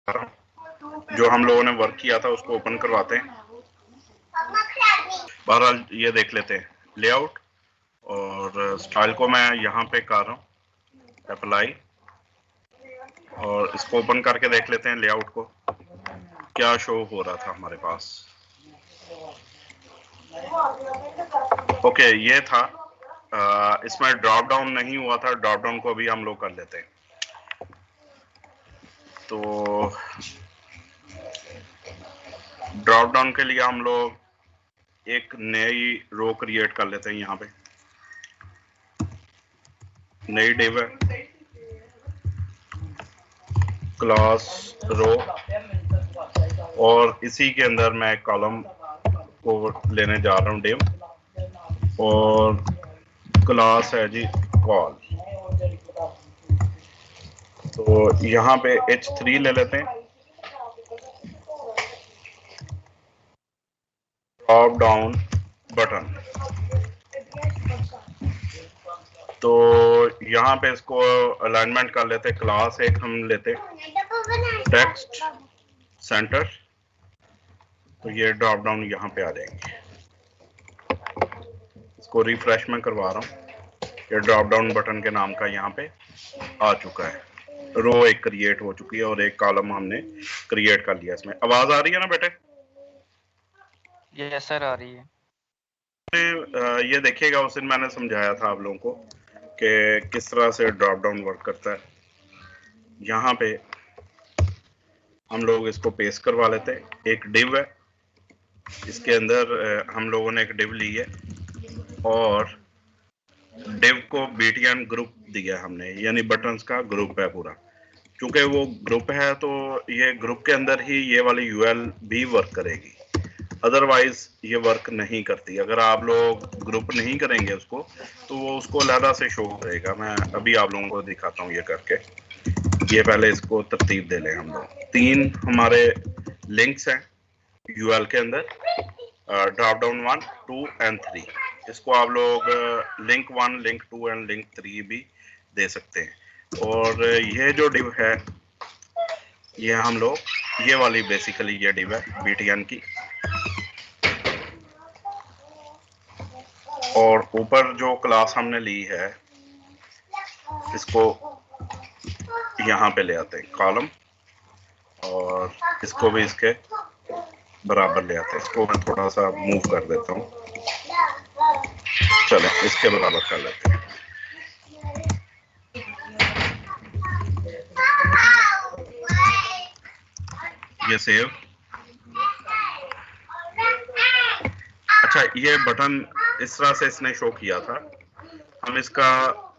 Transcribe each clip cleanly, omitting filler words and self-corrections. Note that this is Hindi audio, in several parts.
जो हम लोगों ने वर्क किया था उसको ओपन करवाते हैं। बहरहाल ये देख लेते हैं लेआउट, और स्टाइल को मैं यहाँ पे कर रहा हूँ अप्लाई, और इसको ओपन करके देख लेते हैं लेआउट को क्या शो हो रहा था हमारे पास। ओके, ये था। इसमें ड्रॉप डाउन नहीं हुआ था, ड्रॉप डाउन को अभी हम लोग कर लेते हैं। तो ड्रॉप डाउन के लिए हम लोग एक नई रो क्रिएट कर लेते हैं। यहाँ पे नई डिव है, क्लास रो, और इसी के अंदर मैं कॉलम को लेने जा रहा हूँ डिव, और क्लास है जी कॉल। तो यहाँ पे H3 ले लेते हैं, ड्रॉप डाउन बटन। तो यहाँ पे इसको अलाइनमेंट कर लेते, क्लास एक हम लेते टेक्स्ट सेंटर, तो ये ड्रॉप डाउन यहाँ पे आ जाएंगे। इसको रिफ्रेश में करवा रहा हूँ, ये ड्रॉप डाउन बटन के नाम का यहाँ पे आ चुका है। रो एक क्रिएट हो चुकी है और एक कॉलम हमने क्रिएट कर लिया। इसमें आवाज आ रही है ना बेटे? यस सर, आ रही है। ये देखिएगा, उस दिन मैंने समझाया था आप लोगों को कि किस तरह से ड्रॉप डाउन वर्क करता है। यहाँ पे हम लोग इसको पेस्ट करवा लेते हैं। एक डिव है, इसके अंदर हम लोगों ने एक डिव ली है, और डिव को BTN ग्रुप दिया हमने, यानी बटन्स का ग्रुप है पूरा। चूंकि वो ग्रुप है तो ये ग्रुप के अंदर ही ये वाली UL भी वर्क करेगी, अदरवाइज ये वर्क नहीं करती। अगर आप लोग ग्रुप नहीं करेंगे उसको, तो वो उसको अलहदा से शो करेगा। मैं अभी आप लोगों को दिखाता हूँ ये करके। ये पहले इसको तरतीब दे लें हम लोग। 3 हमारे लिंक्स हैं UL के अंदर, ड्रॉप डाउन 1, 2 एंड 3। इसको आप लोग लिंक 1, लिंक 2 एंड लिंक 3 भी दे सकते हैं। और ये जो डिव है, ये हम लोग, ये वाली बेसिकली ये डिव है BTN की, और ऊपर जो क्लास हमने ली है इसको यहाँ पे ले आते हैं कॉलम, और इसको भी इसके बराबर ले आते हैं। इसको मैं थोड़ा सा मूव कर देता हूँ, चले इसके बराबर कर लेते हैं। ये सेव। अच्छा, ये बटन इस तरह से इसने शो किया था। हम इसका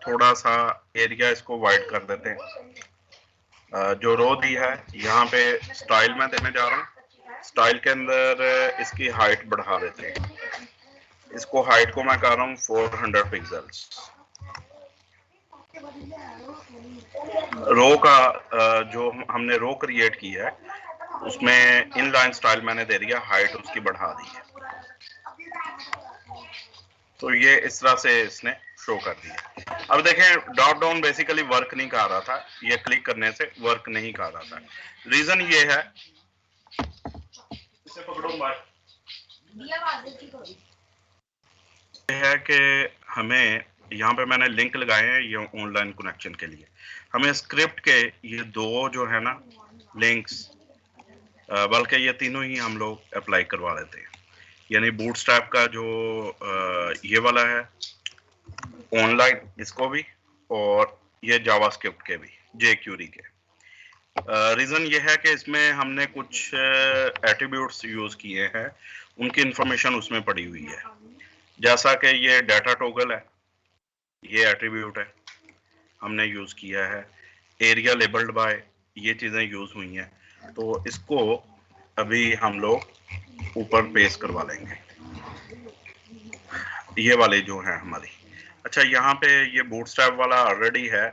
थोड़ा सा एरिया इसको वाइड कर देते हैं। जो रो दी है यहाँ पे स्टाइल में देने जा रहा हूँ। स्टाइल के अंदर इसकी हाइट बढ़ा देते हैं। इसको हाइट को मैं कर रहा हूँ 400 पिक्सल्स। रो का जो हमने रो क्रिएट की है उसमें इनलाइन स्टाइल मैंने दे दिया, हाइट उसकी बढ़ा दी है। तो ये इस तरह से इसने शो कर दिया। अब देखें, ड्रॉप डाउन बेसिकली वर्क नहीं कर रहा था, ये क्लिक करने से वर्क नहीं कर रहा था। रीजन ये है, इसे पकड़ूंगा, ये है कि हमें यहाँ पे मैंने लिंक लगाए हैं ये ऑनलाइन कनेक्शन के लिए। हमें स्क्रिप्ट के ये 2 जो है ना लिंक्स, बल्कि ये तीनों ही हम लोग अप्लाई करवा देते हैं। यानी बूटस्ट्रैप का जो ये वाला है ऑनलाइन, इसको भी, और ये जावास्क्रिप्ट के भी, jQuery के। रीज़न ये है कि इसमें हमने कुछ एट्रीब्यूट्स यूज़ किए हैं, उनकी इंफॉर्मेशन उसमें पड़ी हुई है। जैसा कि ये डाटा टॉगल है, ये एट्रीब्यूट है, हमने यूज़ किया है। एरिया लेबल्ड बाय, ये चीज़ें यूज़ हुई हैं। तो इसको अभी हम लोग ऊपर पेस्ट करवा लेंगे, ये वाले जो हैं हमारी। अच्छा, यहाँ पे ये बूटस्ट्रैप वाला ऑलरेडी है,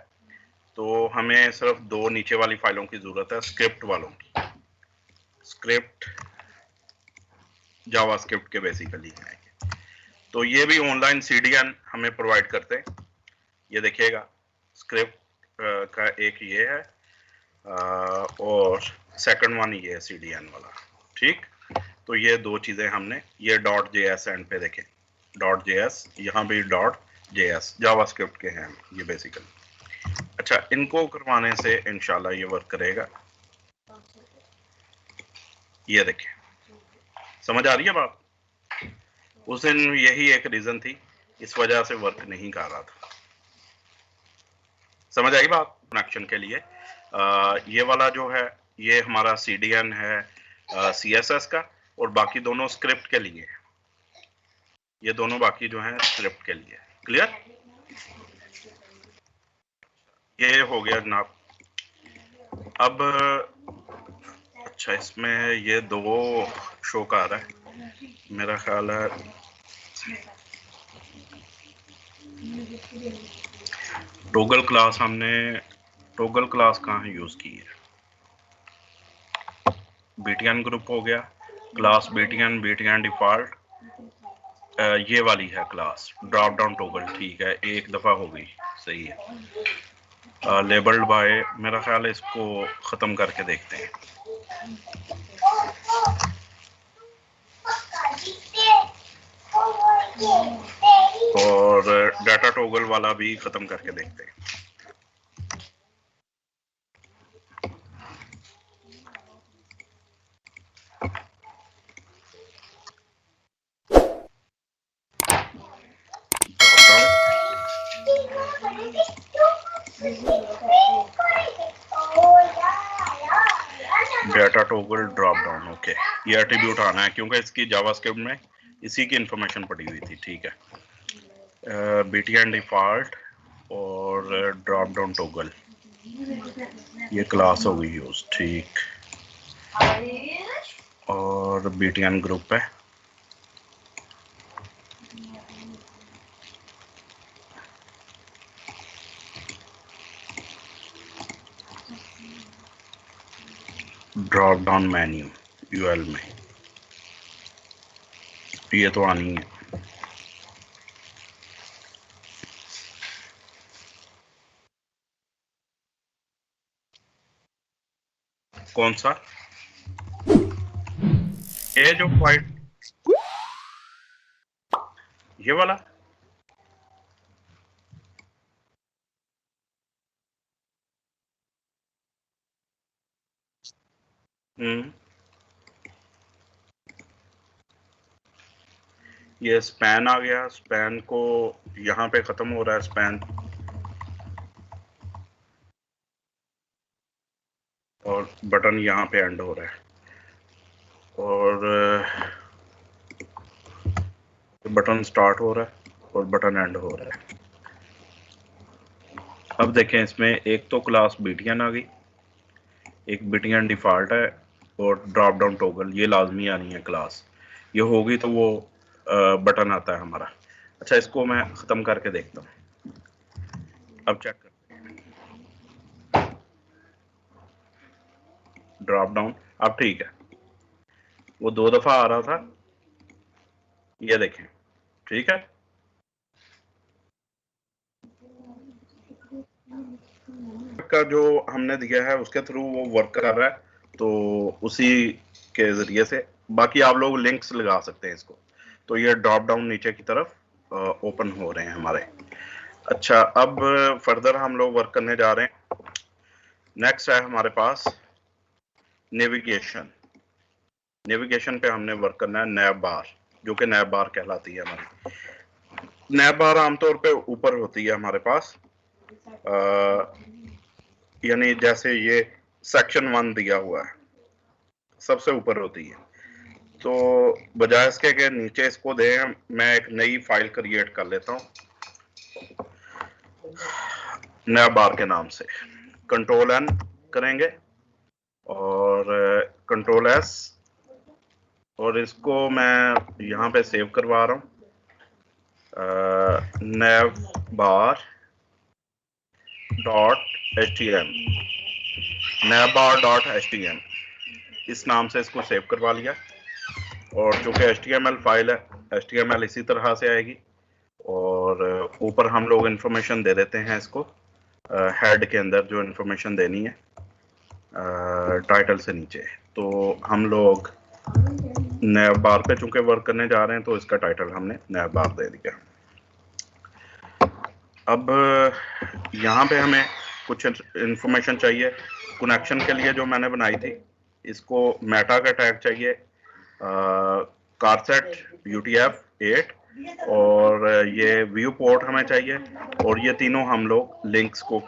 तो हमें सिर्फ 2 नीचे वाली फाइलों की ज़रूरत है, स्क्रिप्ट वालों की। स्क्रिप्ट जावास्क्रिप्ट के बेसिकली हैं। तो ये भी ऑनलाइन CDN हमें प्रोवाइड करते हैं। ये देखिएगा, स्क्रिप्ट का एक ये है, और सेकंड वन ये है CDN वाला, ठीक। तो ये दो चीजें हमने, ये .js एंड पे देखें, .js, यहाँ भी .js जावास्क्रिप्ट के हैं ये बेसिकली। अच्छा, इनको करवाने से इंशाल्लाह ये वर्क करेगा। ये देखें, समझ आ रही है बात? उस दिन यही एक रीजन थी, इस वजह से वर्क नहीं कर रहा था। समझ आई बात? कनेक्शन के लिए ये वाला जो है ये हमारा CDN है CSS का, और बाकी दोनों स्क्रिप्ट के लिए, ये दोनों बाकी जो हैं स्क्रिप्ट के लिए। क्लियर? ये हो गया जनाब। अब अच्छा, इसमें ये दो शो का आ रहा है मेरा ख्याल है। टोगल क्लास, हमने टोगल क्लास कहाँ यूज की है? BTN ग्रुप हो गया, क्लास BTN डिफॉल्ट, ये वाली है क्लास ड्रॉप डाउन टोगल, ठीक है, एक दफा हो गई, सही है। लेबल्ड बाय, मेरा ख्याल है इसको खत्म करके देखते हैं। और डाटा टोगल वाला भी खत्म करके देखते हैं। Data toggle drop down, okay, ये एट्रीब्यूट आना है क्योंकि इसकी जावास्क्रिप्ट में इसी की इंफॉर्मेशन पड़ी हुई थी, ठीक है। BTN डिफॉल्ट और ड्रॉप डाउन टोगल, ये क्लास हो गई यूज, ठीक। और BTN ग्रुप है, ड्रॉप डाउन मेन्यू UL में, ये तो आनी है। कौन सा? ये जो पॉइंट, ये वाला, ये स्पैन आ गया, स्पैन को यहाँ पे खत्म हो रहा है स्पैन, और बटन यहाँ पे एंड हो रहा है, और बटन स्टार्ट हो रहा है और बटन एंड हो रहा है। अब देखें, इसमें एक तो क्लास BTN आ गई, एक BTN डिफॉल्ट है, और ड्रॉप डाउन टोगल, ये लाजमी आनी है क्लास। ये होगी तो वो बटन आता है हमारा। अच्छा, इसको मैं ख़त्म करके देखता हूँ। अब चेक करते हैं, ड्रॉप डाउन अब ठीक है, वो दो दफ़ा आ रहा था, ये देखें, ठीक है। का जो हमने दिया है उसके थ्रू वो वर्क कर रहा है, तो उसी के ज़रिए से बाकी आप लोग लिंक्स लगा सकते हैं इसको। तो ये ड्रॉप डाउन नीचे की तरफ ओपन हो रहे हैं हमारे। अच्छा, अब फर्दर हम लोग वर्क करने जा रहे हैं। नेक्स्ट है हमारे पास नेविगेशन। नेविगेशन पे हमने वर्क करना है नैब बार, जो कि नैब बार कहलाती है हमारी। नैब बार आमतौर पे ऊपर होती है हमारे पास, यानी जैसे ये सेक्शन 1 दिया हुआ है, सबसे ऊपर होती है। तो बजाय इसके के नीचे इसको दें, मैं एक नई फाइल क्रिएट कर लेता हूँ नैब बार के नाम से। कंट्रोल N करेंगे और कंट्रोल S, और इसको मैं यहाँ पे सेव करवा रहा हूँ, नैब बार .htm, नैब बार .htm, इस नाम से इसको सेव करवा लिया। और चूंकि HTML फाइल है, HTML इसी तरह से आएगी, और ऊपर हम लोग इंफॉर्मेशन दे देते हैं इसको, हेड के अंदर जो इंफॉर्मेशन देनी है, टाइटल से नीचे। तो हम लोग नैव बार पे चूंकि वर्क करने जा रहे हैं तो इसका टाइटल हमने नैव बार दे दिया। अब यहाँ पे हमें कुछ इंफॉर्मेशन चाहिए कनेक्शन के लिए जो मैंने बनाई थी। इसको मेटा का टैग चाहिए, कारसेट UTF 8 और ये व्यू पोर्ट हमें चाहिए, और ये तीनों हम लोग लिंक्स को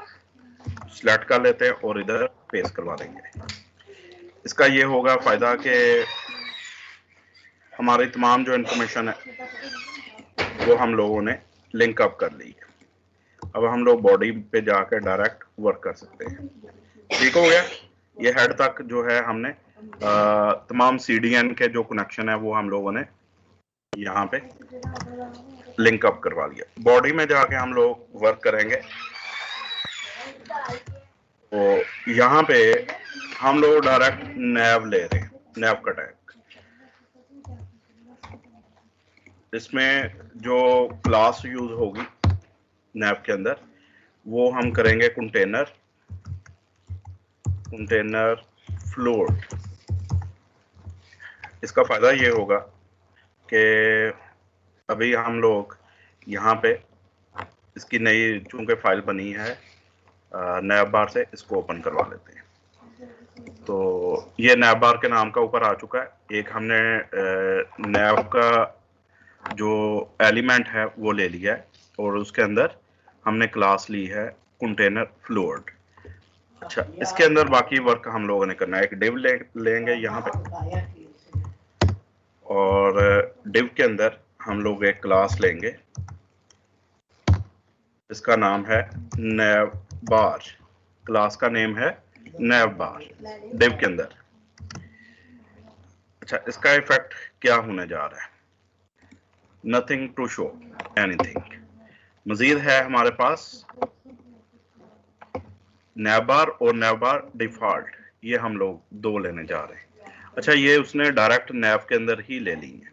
सिलेक्ट कर लेते हैं और इधर पेस्ट करवा देंगे। इसका ये होगा फायदा कि हमारी तमाम जो इंफॉर्मेशन है वो हम लोगों ने लिंक अप कर ली है। अब हम लोग बॉडी पे जाकर डायरेक्ट वर्क कर सकते हैं। ठीक हो गया। ये हेड तक जो है हमने तमाम CDN के जो कनेक्शन है वो हम लोगों ने यहाँ पे लिंक अप करवा लिया। बॉडी में जाके हम लोग वर्क करेंगे। तो यहाँ पे हम लोग डायरेक्ट नैव ले रहे हैं, नैव का टैग। इसमें जो क्लास यूज होगी नैव के अंदर वो हम करेंगे कंटेनर फ्लोट। इसका फायदा ये होगा कि अभी हम लोग यहाँ पे इसकी नई चूंकि फाइल बनी है नैव बार से, इसको ओपन करवा लेते हैं। तो ये नैव बार के नाम का ऊपर आ चुका है। एक हमने नैव का जो एलिमेंट है वो ले लिया है और उसके अंदर हमने क्लास ली है कंटेनर फ्लोट। अच्छा, इसके अंदर बाकी वर्क हम लोगों ने करना है। एक डिव लेंगे यहाँ पे और डिव के अंदर हम लोग एक क्लास लेंगे, इसका नाम है नैव बार। क्लास का नेम है नैव बार डिव के अंदर। अच्छा, इसका इफेक्ट क्या होने जा रहा है? Nothing to show anything. मजीद है हमारे पास नैव बार और नैव बार डिफॉल्ट, ये हम लोग दो लेने जा रहे हैं। अच्छा, ये उसने डायरेक्ट नैव के अंदर ही ले ली है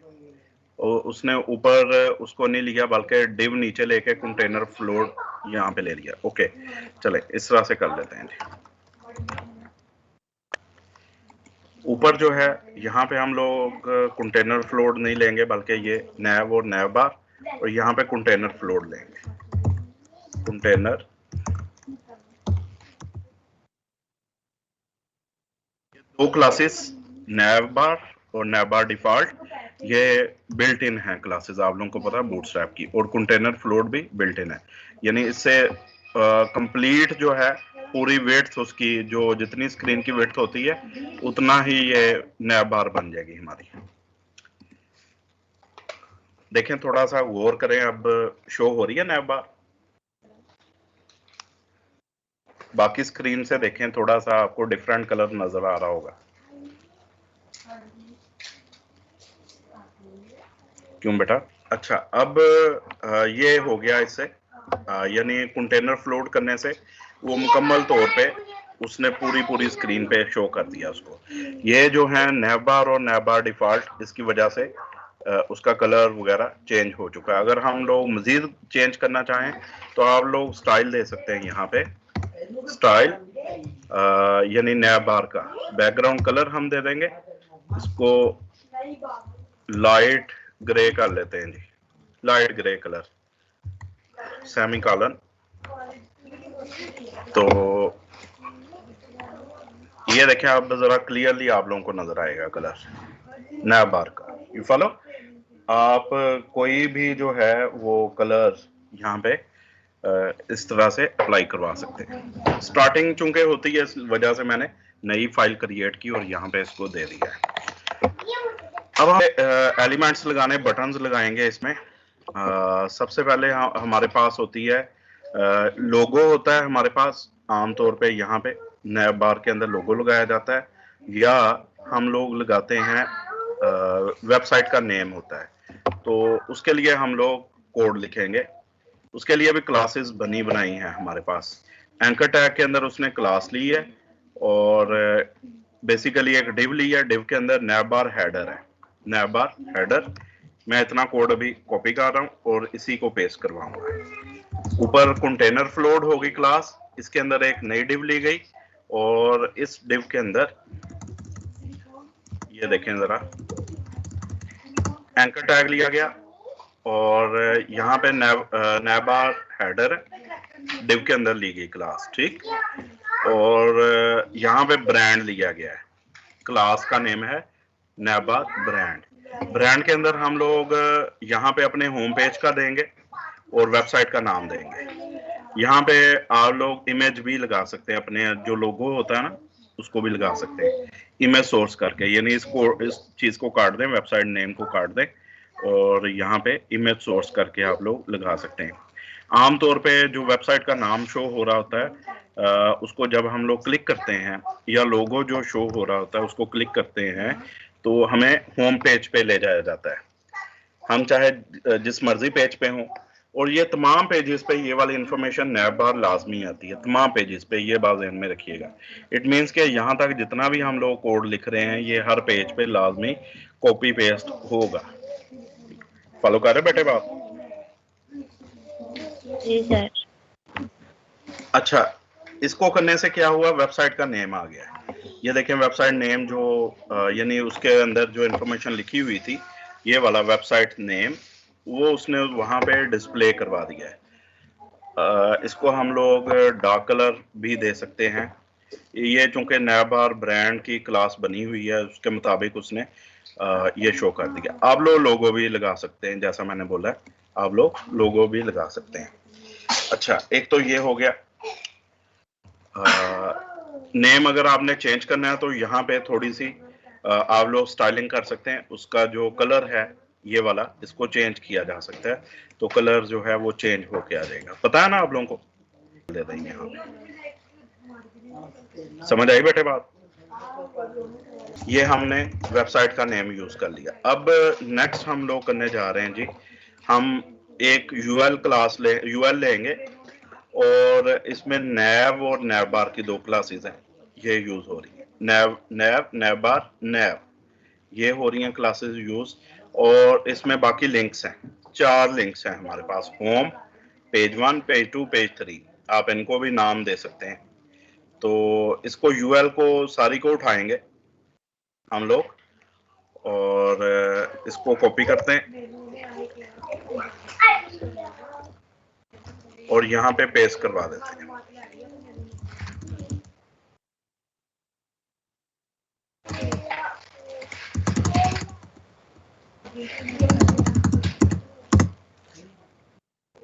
और उसने ऊपर उसको नहीं लिया बल्कि डिव नीचे लेके कंटेनर फ्लोट यहाँ पे ले लिया। ओके, चले इस तरह से कर लेते हैं जी। ऊपर जो है यहाँ पे हम लोग कंटेनर फ्लोट नहीं लेंगे बल्कि ये नैव और नैव बार, और यहाँ पे कंटेनर फ्लोट लेंगे। कंटेनर दो क्लासेस नैव बार और नैव बार डिफॉल्ट, ये बिल्ट इन है क्लासेस, आप लोगों को पता है बूटस्ट्रैप की। और कंटेनर फ्लोट भी बिल्ट इन है, यानी इससे कंप्लीट जो है पूरी विड्थ उसकी जो जितनी स्क्रीन की विड्थ होती है उतना ही ये नैव बार बन जाएगी हमारी। देखें, थोड़ा सा गौर करें, अब शो हो रही है नैव बार? बाकी स्क्रीन से देखें, थोड़ा सा आपको डिफरेंट कलर नजर आ रहा होगा। क्यों बेटा? अच्छा, अब ये हो गया इससे, यानी कंटेनर फ्लोट करने से वो मुकम्मल तौर पे उसने पूरी स्क्रीन पे शो कर दिया उसको। ये जो है नैव बार और नैव बार डिफॉल्ट, इसकी वजह से उसका कलर वगैरह चेंज हो चुका है। अगर हम लोग मजीद चेंज करना चाहें तो आप लोग स्टाइल दे सकते हैं। यहाँ पे स्टाइल यानी नैव बार का बैकग्राउंड कलर हम दे देंगे, इसको लाइट ग्रे कर लेते हैं जी, light grey colour, semicolon. तो ये देखें, अब जरा क्लियरली आप लोगों को नजर आएगा कलर नैव बार का। You follow? आप कोई भी जो है वो कलर यहाँ पे इस तरह से अप्लाई करवा सकते हैं। स्टार्टिंग चूंकि होती है, इस वजह से मैंने नई फाइल क्रिएट की और यहाँ पे इसको दे दिया है। अब हम एलिमेंट्स लगाने, बटन्स लगाएंगे इसमें। सबसे पहले हमारे पास होती है लोगो होता है हमारे पास। आमतौर पे यहाँ पे नैव बार के अंदर लोगो लगाया जाता है, या हम लोग लगाते हैं वेबसाइट का नेम होता है। तो उसके लिए हम लोग कोड लिखेंगे। उसके लिए भी क्लासेस बनी बनाई हैं हमारे पास। एंकर टैग के अंदर उसने क्लास ली है और बेसिकली एक डिव ली है। डिव के अंदर नैव बार हेडर है, नैव बार हेडर। मैं इतना कोड अभी कॉपी कर रहा हूँ और इसी को पेस्ट करवाऊंगा। ऊपर कंटेनर फ्लोट होगी क्लास, इसके अंदर एक नई डिव ली गई और इस div के अंदर ये देखें जरा, एंकर टैग लिया गया और यहाँ पे नैबार हेडर div के अंदर ली गई क्लास, ठीक। और यहाँ पे ब्रांड लिया गया है, क्लास का नेम है नैबार ब्रांड। ब्रांड के अंदर हम लोग यहाँ पे अपने होम पेज का देंगे और वेबसाइट का नाम देंगे। यहाँ पे आप लोग इमेज भी लगा सकते हैं, अपने जो लोगो होता है ना उसको भी लगा सकते हैं इमेज सोर्स करके, यानी इसको, इस चीज को काट दें, वेबसाइट नेम को काट दें और यहाँ पे इमेज सोर्स करके आप लोग लगा सकते हैं। आमतौर पे जो वेबसाइट का नाम शो हो रहा होता है उसको जब हम लोग क्लिक करते हैं, या लोगो जो शो हो रहा होता है उसको क्लिक करते हैं, तो हमें होम पेज पे ले जाया जाता है। हम चाहे जिस मर्जी पेज पे हों, और ये तमाम पेजेस पे ये वाली इंफॉर्मेशन नैबार लाजमी आती है, तमाम पेजेस पे, ये बात ध्यान में रखिएगा। इट मीन्स कि यहाँ तक जितना भी हम लोग कोड लिख रहे हैं ये हर पेज पे लाजमी कॉपी पेस्ट होगा। फॉलो कर रहे बेटे बात? जी सर। अच्छा, इसको करने से क्या हुआ, वेबसाइट का नेम आ गया। ये देखें वेबसाइट नेम जो यानी उसके अंदर जो इंफॉर्मेशन लिखी हुई थी, ये वाला वेबसाइट नेम, वो उसने वहां पे डिस्प्ले करवा दिया है। इसको हम लोग डार्क कलर भी दे सकते हैं। ये चूंकि नैबार ब्रांड की क्लास बनी हुई है उसके मुताबिक उसने ये शो कर दिया। आप लोग लोगो भी लगा सकते हैं, जैसा मैंने बोला आप लोग लोगो भी लगा सकते हैं। अच्छा, एक तो ये हो गया। नेम अगर आपने चेंज करना है तो यहाँ पे थोड़ी सी आप लोग स्टाइलिंग कर सकते हैं। उसका जो कलर है ये वाला, इसको चेंज किया जा सकता है, तो कलर जो है वो चेंज होके आ जाएगा। पता है ना आप लोगों को? दे देंगे यहाँ पे, समझ आई बेटे बात? ये हमने वेबसाइट का नेम यूज कर लिया। अब नेक्स्ट हम लोग करने जा रहे हैं जी, हम एक यूएल क्लास यूएल लेंगे और इसमें नैब और नैबार की दो क्लासेस हैं, ये यूज हो रही है। नैबार नैब, ये हो रही हैं क्लासेस यूज, और इसमें बाकी लिंक्स हैं, 4 लिंक्स हैं हमारे पास, होम, पेज 1, पेज 2, पेज 3, आप इनको भी नाम दे सकते हैं। तो इसको यूएल को सारी को उठाएंगे हम लोग और इसको कॉपी करते हैं और यहाँ पे पेस्ट करवा देते हैं।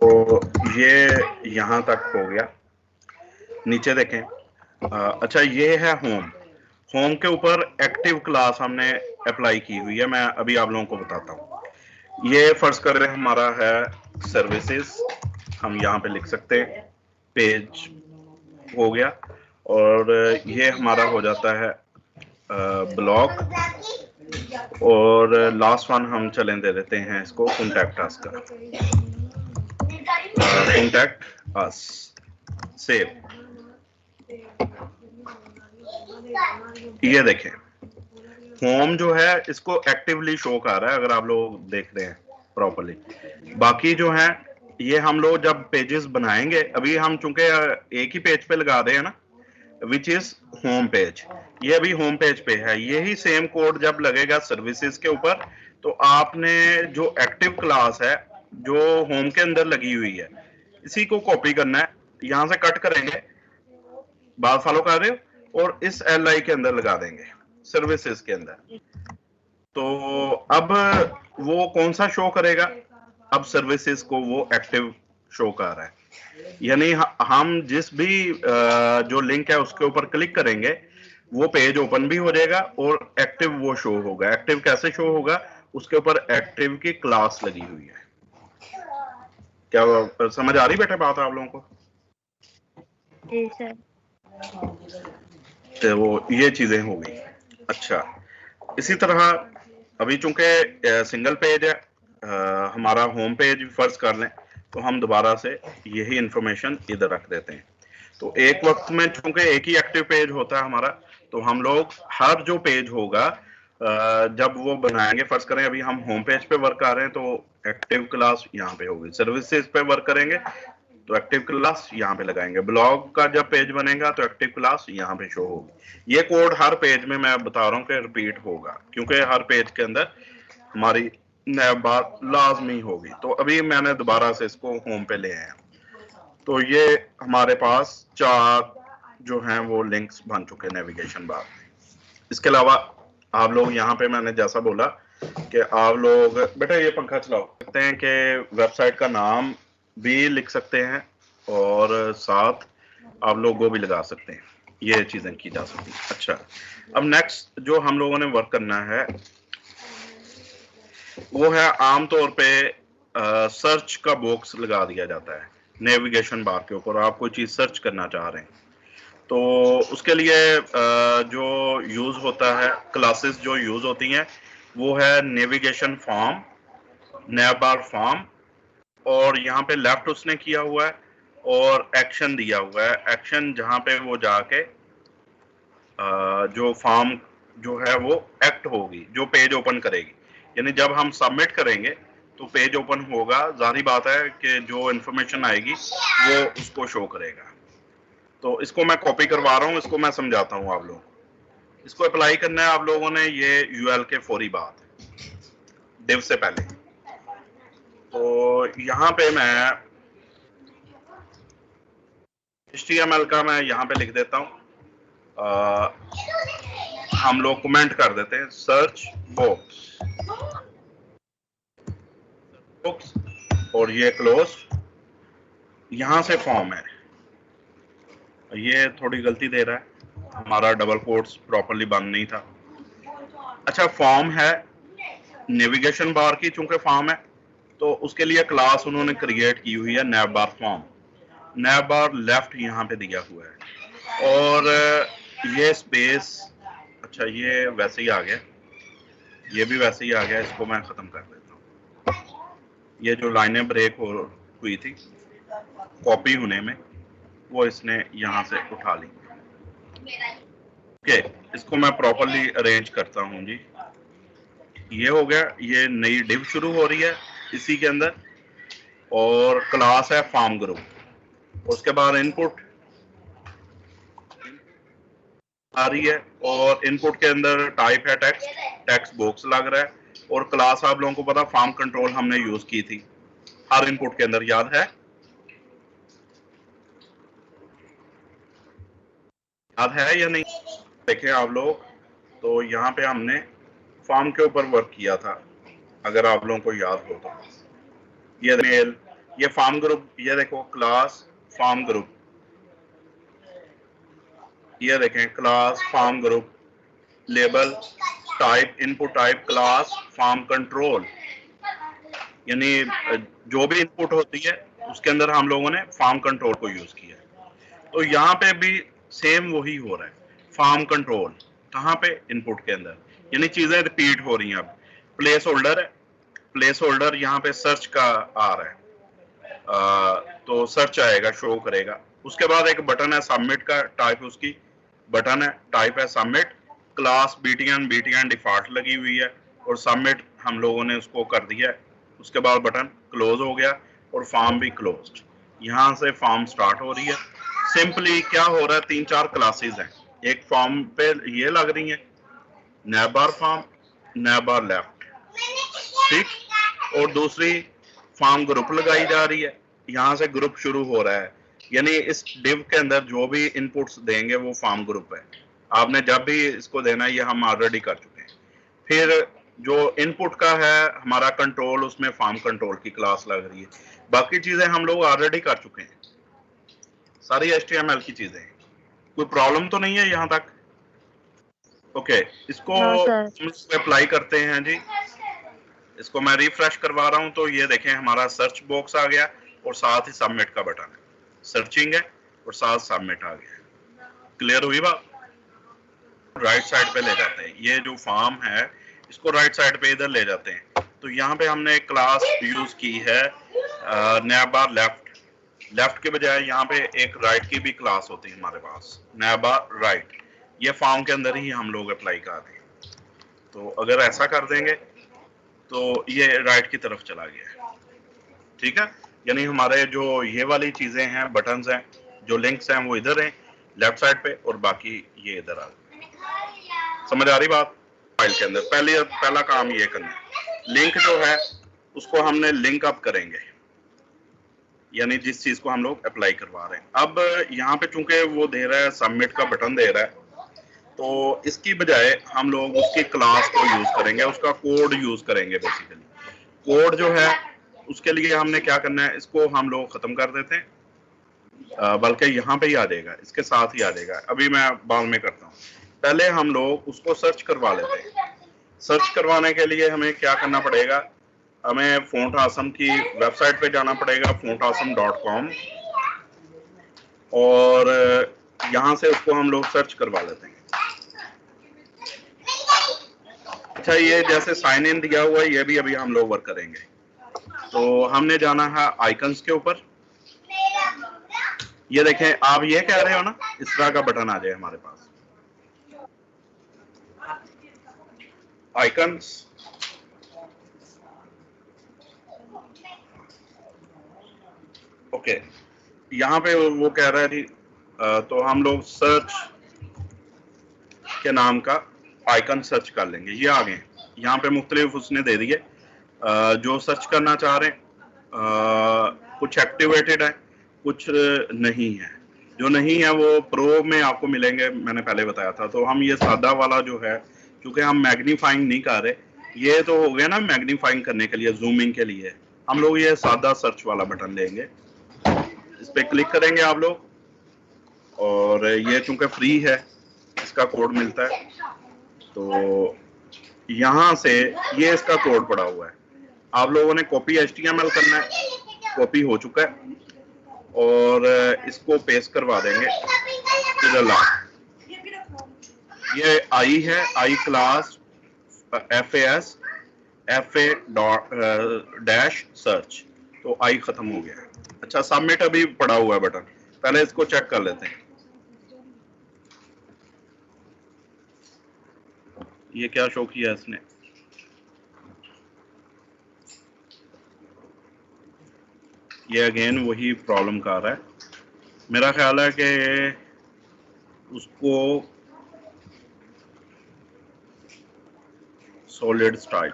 तो ये यहाँ तक हो गया। नीचे देखें, अच्छा ये है होम। होम के ऊपर एक्टिव क्लास हमने अप्लाई की हुई है, मैं अभी आप लोगों को बताता हूँ। ये फर्ज कर रहे हमारा है सर्विसेज, हम यहाँ पे लिख सकते हैं, पेज हो गया, और ये हमारा हो जाता है ब्लॉग, और लास्ट वन हम चलें दे देते हैं इसको कॉन्टैक्ट अस का, कॉन्टैक्ट अस, सेव। ये देखें होम जो है इसको एक्टिवली शो कर रहा है, अगर आप लोग देख रहे हैं प्रॉपर्ली। बाकी जो है ये हम लोग जब पेजेस बनाएंगे, अभी हम चूंकि एक ही पेज पे लगा रहे हैं ना, विच इज होम पेज, ये अभी होम पेज पे है। यही सेम कोड जब लगेगा सर्विसेज के ऊपर, तो आपने जो एक्टिव क्लास है जो होम के अंदर लगी हुई है, इसी को कॉपी करना है, यहां से कट करेंगे, बात फॉलो कर रहे हो, और इस LI के अंदर लगा देंगे, सर्विसेज के अंदर। तो अब वो कौन सा शो करेगा? अब सर्विसेज को वो एक्टिव शो कर रहा है, यानी हम जिस भी जो लिंक है उसके ऊपर क्लिक करेंगे वो पेज ओपन भी हो जाएगा और एक्टिव वो शो होगा। एक्टिव कैसे शो होगा? उसके ऊपर एक्टिव की क्लास लगी हुई है। क्या समझ आ रही बेटे बात आप लोगों को? जी सर। तो वो ये चीजें हो गई। अच्छा, इसी तरह अभी चूंकि सिंगल पेज है, हमारा होम पेज फर्ज कर लें, तो हम दोबारा से यही इंफॉर्मेशन इधर रख देते हैं। तो एक वक्त में चूंकि एक ही एक्टिव पेज होता है हमारा, तो हम लोग हर जो पेज होगा जब वो बनाएंगे, फर्ज करें अभी हम होम पेज पे वर्क कर रहे हैं, तो एक्टिव क्लास यहाँ पे होगी। सर्विसेज पे वर्क करेंगे तो एक्टिव क्लास यहाँ पे लगाएंगे। ब्लॉग का जब पेज बनेगा तो एक्टिव क्लास यहाँ पे शो होगी। ये कोड हर पेज में मैं बता रहा हूँ कि रिपीट होगा, क्योंकि हर पेज के अंदर हमारी नैव बार लाजमी होगी। तो अभी मैंने दोबारा से इसको होम पे ले आया, तो ये हमारे पास 4 जो हैं वो लिंक्स बन चुके नेविगेशन बार में। इसके अलावा आप लोग यहाँ पे, मैंने जैसा बोला कि आप लोग बेटा ये पंखा चलाओ, सकते हैं कि वेबसाइट का नाम भी लिख सकते हैं और साथ आप लोगो भी लगा सकते हैं, ये चीजें की जा सकती हैं। अच्छा, अब नेक्स्ट जो हम लोगों ने वर्क करना है वो है, आमतौर पे सर्च का बॉक्स लगा दिया जाता है नेविगेशन बार के ऊपर। आप कोई चीज सर्च करना चाह रहे हैं तो उसके लिए जो यूज होता है, क्लासेस जो यूज होती हैं वो है नेविगेशन फॉर्म, नैव बार फॉर्म, और यहाँ पे लेफ्ट उसने किया हुआ है और एक्शन दिया हुआ है। एक्शन जहाँ पे वो जाके जो फॉर्म जो है वो एक्ट होगी, जो पेज ओपन करेगी, यानी जब हम सबमिट करेंगे तो पेज ओपन होगा। जाहिर बात है कि जो इन्फॉर्मेशन आएगी वो उसको शो करेगा। तो इसको मैं कॉपी करवा रहा हूँ, इसको मैं समझाता हूँ आप लोगों को। इसको अप्लाई करना है आप लोगों ने, ये यूएल के फौरी बाद डिव से पहले। तो यहाँ पे मैं HTML का मैं यहाँ पे लिख देता हूँ, हम लोग कमेंट कर देते हैं सर्च बॉक्स और ये क्लोज। यहां से फॉर्म है, ये थोड़ी गलती दे रहा है, हमारा डबल कोट्स प्रॉपर्ली बंद नहीं था। अच्छा, फॉर्म है नेविगेशन बार की, चूंकि फॉर्म है तो उसके लिए क्लास उन्होंने क्रिएट की हुई है नैव बार फॉर्म। नैव बार लेफ्ट यहाँ पे दिया हुआ है और ये स्पेस, अच्छा ये वैसे ही आ गया, ये भी वैसे ही आ गया, इसको मैं खत्म कर देता हूँ। ये जो लाइनें ब्रेक हुई थी कॉपी होने में, वो इसने यहां से उठा ली। ओके, इसको मैं प्रॉपर्ली अरेंज करता हूं जी। ये हो गया, ये नई डिव शुरू हो रही है इसी के अंदर और क्लास है फॉर्म ग्रुप। उसके बाद इनपुट आ रही है और इनपुट के अंदर टाइप है टेक्स्ट, टेक्स्ट बॉक्स लग रहा है। और क्लास आप लोगों को पता, फॉर्म कंट्रोल हमने यूज की थी हर इनपुट के अंदर, याद है? याद है या नहीं? देखें आप लोग, तो यहाँ पे हमने फॉर्म के ऊपर वर्क किया था, अगर आप लोगों को याद हो तो। ये मेल, ये फॉर्म ग्रुप, ये देखो क्लास फॉर्म ग्रुप, ये देखें class form group, label type, input type class form control, यानी जो भी इनपुट होती है उसके अंदर हम लोगों ने फॉर्म कंट्रोल को यूज किया। तो यहाँ पे भी सेम वही हो रहा है, फॉर्म कंट्रोल कहाँ पे? इनपुट के अंदर, यानी चीजें रिपीट हो रही हैं। अब प्लेस होल्डर है, प्लेस होल्डर यहाँ पे सर्च का आ रहा है, तो सर्च आएगा, शो करेगा। उसके बाद एक बटन है सबमिट का, टाइप उसकी बटन है, टाइप है सबमिट, क्लास BTN डिफॉल्ट लगी हुई है और सबमिट हम लोगों ने उसको कर दिया है। उसके बाद बटन क्लोज हो गया और फॉर्म भी क्लोज्ड। यहाँ से फॉर्म स्टार्ट हो रही है। सिंपली क्या हो रहा है, 3-4 क्लासेस हैं, एक फॉर्म पे ये लग रही है नैव बार फॉर्म, नैव बार लेफ्ट, ठीक, और दूसरी फॉर्म ग्रुप लगाई जा रही है, यहाँ से ग्रुप शुरू हो रहा है, यानी इस डिव के अंदर जो भी इनपुट्स देंगे वो फॉर्म ग्रुप है। आपने जब भी इसको देना है, ये हम ऑलरेडी कर चुके हैं। फिर जो इनपुट का है हमारा कंट्रोल, उसमें फॉर्म कंट्रोल की क्लास लग रही है। बाकी चीजें हम लोग ऑलरेडी कर चुके हैं, सारी HTML की चीजें। कोई प्रॉब्लम तो नहीं है यहाँ तक? ओके, इसको अप्लाई करते हैं जी। इसको मैं रिफ्रेश करवा रहा हूं, तो ये देखें हमारा सर्च बॉक्स आ गया और साथ ही सबमिट का बटन है, सर्चिंग है और साथ सबमिट आ गया। क्लियर हुई बात? राइट साइड पे ले जाते हैं, ये जो फॉर्म है इसको राइट साइड पे इधर ले जाते हैं। तो यहाँ पे हमने एक क्लास यूज की है नैव बार लेफ्ट, लेफ्ट के बजाय यहाँ पे एक राइट की भी क्लास होती है हमारे पास, नैव बार राइट। ये फॉर्म के अंदर ही हम लोग अप्लाई कर दें। तो अगर ऐसा कर देंगे तो ये राइट की तरफ चला गया, ठीक है। यानी हमारे जो ये वाली चीजें हैं, बटन्स हैं, जो लिंक्स हैं, वो इधर हैं लेफ्ट साइड पे, और बाकी ये इधर आ गए। समझ आ रही बात? फाइल के अंदर पहला काम ये करना है, लिंक जो है उसको हमने लिंक अप करेंगे, यानी जिस चीज को हम लोग अप्लाई करवा रहे हैं। अब यहाँ पे चूंकि वो दे रहा है सबमिट का बटन दे रहा है, तो इसकी बजाय हम लोग उसकी क्लास को यूज करेंगे, उसका कोड यूज करेंगे। बेसिकली कोड जो है उसके लिए हमने क्या करना है, इसको हम लोग खत्म कर देते हैं, बल्कि यहाँ पे ही आ जाएगा, इसके साथ ही आ जाएगा। अभी मैं बाद में करता हूँ, पहले हम लोग उसको सर्च करवा लेते हैं। सर्च करवाने के लिए हमें क्या करना पड़ेगा, हमें फ़ॉन्ट आसम की वेबसाइट पे जाना पड़ेगा, fontasm.com, और यहाँ से उसको हम लोग सर्च करवा लेते हैं। अच्छा, ये जैसे साइन इन दिया हुआ है, ये भी अभी हम लोग वर्क करेंगे। तो हमने जाना है आइकन्स के ऊपर। ये देखें, आप ये कह रहे हो ना, इस तरह का बटन आ जाए हमारे पास, आइकन्स। ओके, यहाँ पे वो कह रहा है जी, तो हम लोग सर्च के नाम का आइकन सर्च कर लेंगे। ये आ गए, यहाँ पे मुख्तलिफ उसने दे दिए, जो सर्च करना चाह रहे हैं, कुछ एक्टिवेटेड है, कुछ नहीं है। जो नहीं है वो प्रो में आपको मिलेंगे, मैंने पहले बताया था। तो हम ये सादा वाला जो है, क्योंकि हम मैग्नीफाइंग नहीं कर रहे, ये तो हो गया ना मैग्नीफाइंग करने के लिए, जूमिंग के लिए, हम लोग ये सादा सर्च वाला बटन लेंगे। इस पे क्लिक करेंगे आप लोग, और ये चूंकि फ्री है, इसका कोड मिलता है, तो यहाँ से ये इसका कोड पड़ा हुआ है। आप लोगों ने कॉपी HTML करना है, कॉपी हो चुका है, और इसको पेस्ट करवा देंगे इधर ला। ये आई है, I class FAS FA dash search, तो आई खत्म हो गया। अच्छा, सबमिट अभी पड़ा हुआ है बटन, पहले इसको चेक कर लेते हैं। ये क्या शो किया इसने? ये अगेन वही प्रॉब्लम कर रहा है। मेरा ख्याल है कि उसको सॉलिड स्टाइल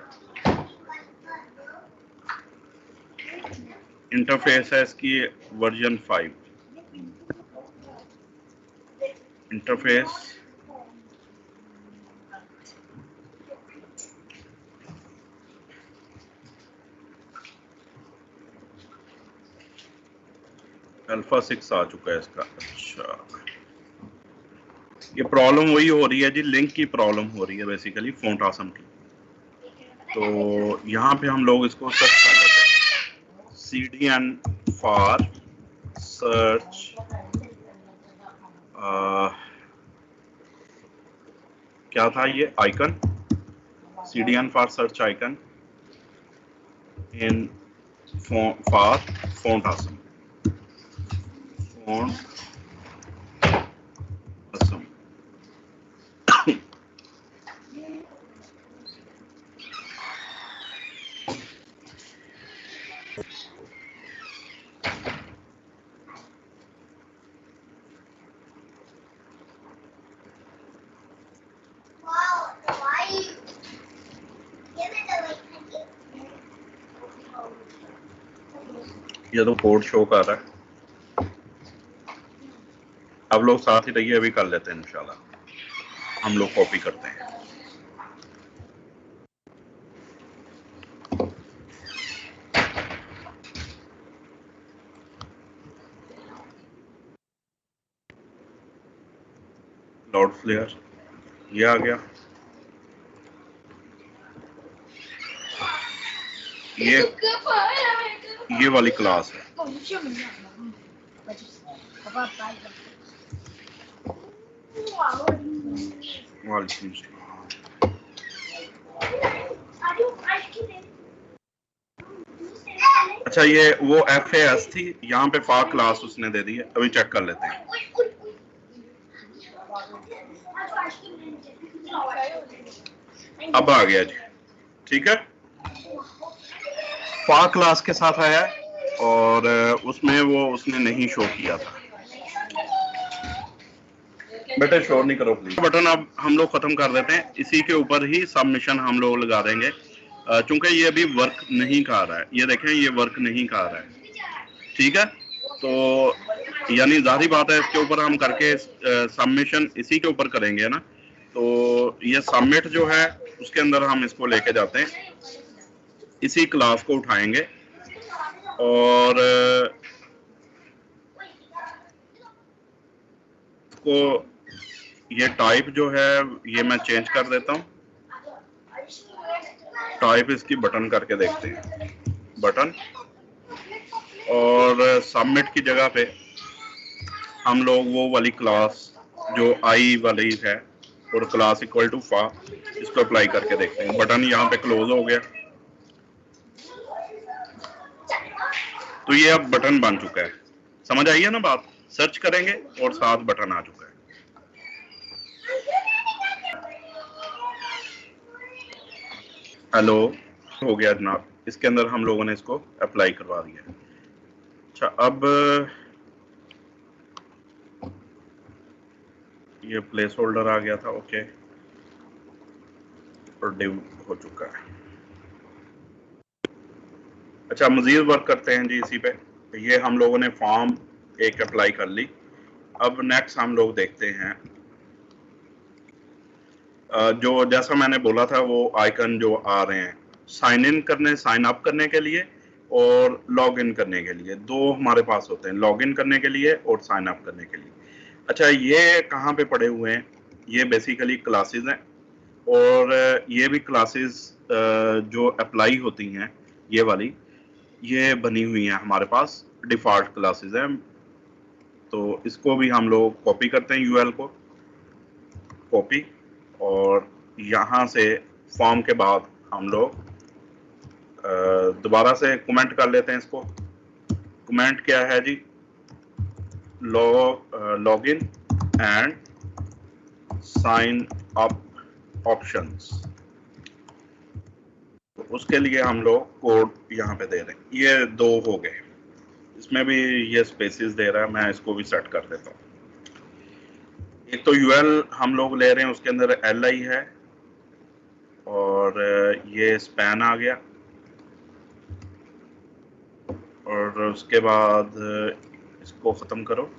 इंटरफेस है इसकी वर्जन 5, इंटरफेस अल्फा 6 आ चुका है इसका। अच्छा, ये प्रॉब्लम वही हो रही है जी, लिंक की प्रॉब्लम हो रही है बेसिकली, फ़ॉन्ट आसम की। तो यहाँ पे हम लोग इसको सर्च कर लेते हैं, CDN फॉर सर्च, क्या था ये icon, CDN for search icon in for font awesome, font awesome. ये तो कोड शो कर रहा है, अब लोग साथ ही रहिए, अभी कर लेते हैं इंशाल्लाह। हम लोग कॉपी करते हैं। क्लाउड फ्लेयर ये आ गया, ये वाली क्लास है। अच्छा, ये वो FAS थी, यहाँ पे फा क्लास उसने दे दी है, अभी चेक कर लेते हैं। अब आ गया जी, ठीक है, फा क्लास के साथ आया है, और उसमें वो उसने नहीं शो किया था। बेटे शोर नहीं करो प्लीज। बटन अब हम लोग खत्म कर देते हैं, इसी के ऊपर ही सबमिशन हम लोग लगा देंगे, चूंकि ये अभी वर्क नहीं कर रहा है। ये देखें ये वर्क नहीं कर रहा है, ठीक है। तो यानी जाहिर बात है इसके ऊपर हम करके सबमिशन इसी के ऊपर करेंगे ना। तो ये सबमिट जो है उसके अंदर हम इसको लेके जाते हैं, इसी क्लास को उठाएंगे और इसको ये टाइप जो है ये मैं चेंज कर देता हूँ, टाइप इसकी बटन करके देखते हैं, बटन। और सबमिट की जगह पे हम लोग वो वाली क्लास जो आई वाली है और क्लास इक्वल टू फा, इसको अप्लाई करके देखते हैं। बटन यहाँ पे क्लोज हो गया, तो ये अब बटन बन चुका है। समझ आई है ना बात? सर्च करेंगे और साथ बटन आ चुका है। हेलो हो गया जनाब, इसके अंदर हम लोगों ने इसको अप्लाई करवा दिया। अच्छा अब ये प्लेस होल्डर आ गया था, ओके, और डिव हो चुका है। अच्छा मजीद वर्क करते हैं जी इसी पे। ये हम लोगों ने फॉर्म एक अप्लाई कर ली। अब नेक्स्ट हम लोग देखते हैं जो जैसा मैंने बोला था वो आइकन जो आ रहे हैं साइन इन करने, साइन अप करने के लिए और लॉग इन करने के लिए, दो हमारे पास होते हैं, लॉग इन करने के लिए और साइन अप करने के लिए। अच्छा ये कहाँ पे पड़े हुए हैं? ये बेसिकली क्लासेस हैं और ये भी क्लासेस जो अप्लाई होती हैं ये वाली, ये बनी हुई हैं हमारे पास, डिफॉल्ट क्लासेस हैं। तो इसको भी हम लोग कॉपी करते हैं, यूएल को कॉपी, और यहाँ से फॉर्म के बाद हम लोग दोबारा से कमेंट कर लेते हैं इसको। कमेंट क्या है जी? Log in and sign up options. उसके लिए हम लोग कोड यहाँ पे दे रहे हैं, ये दो हो गए। इसमें भी ये स्पेसिस दे रहा है, मैं इसको भी सेट कर देता हूँ। एक तो यूएल हम लोग ले रहे हैं, उसके अंदर एल है और ये स्पैन आ गया, और उसके बाद इसको ख़त्म करो।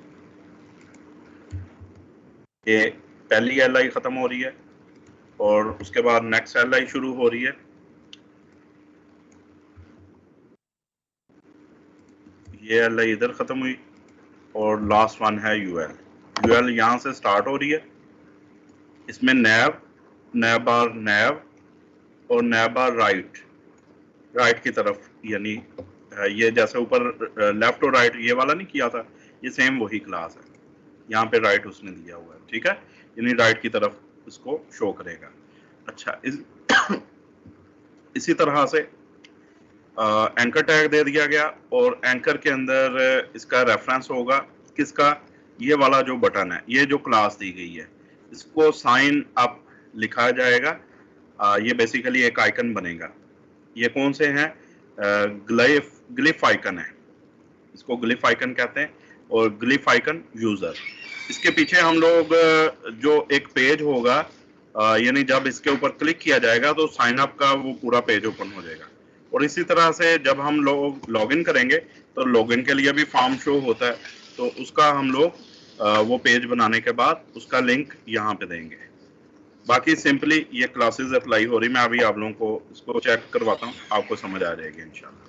ये पहली एल ख़त्म हो रही है और उसके बाद नेक्स्ट एल शुरू हो रही है। ये एल इधर ख़त्म हुई और लास्ट वन है यूएल। यूएल यहाँ से स्टार्ट हो रही है, इसमें नैब, नैब बार नैब और नैब बार राइट की तरफ, यानी ये जैसे ऊपर लेफ्ट और राइट ये वाला नहीं किया था, ये सेम वही क्लास है। यहाँ पे राइट उसने दिया हुआ है, ठीक है, यानी राइट की तरफ इसको शो करेगा। अच्छा इसी तरह से एंकर टैग दे दिया गया और एंकर के अंदर इसका रेफरेंस होगा किसका? ये वाला जो बटन है, ये जो क्लास दी गई है, इसको साइन अप लिखा जाएगा। ये बेसिकली एक आइकन बनेगा। ये कौन से हैं? ग्लिफ आइकन है, इसको ग्लिफ आइकन कहते हैं, और ग्लिफ आइकन यूजर। इसके पीछे हम लोग जो एक पेज होगा, यानी जब इसके ऊपर क्लिक किया जाएगा तो साइन अप का वो पूरा पेज ओपन हो जाएगा। और इसी तरह से जब हम लोग लॉगिन करेंगे तो लॉगिन के लिए भी फॉर्म शो होता है, तो उसका हम लोग वो पेज बनाने के बाद उसका लिंक यहाँ पे देंगे। बाकी सिंपली ये क्लासेस अप्लाई हो रही, मैं अभी आप लोगों को इसको चेक करवाता हूँ, आपको समझ आ जाएगी इंशाल्लाह।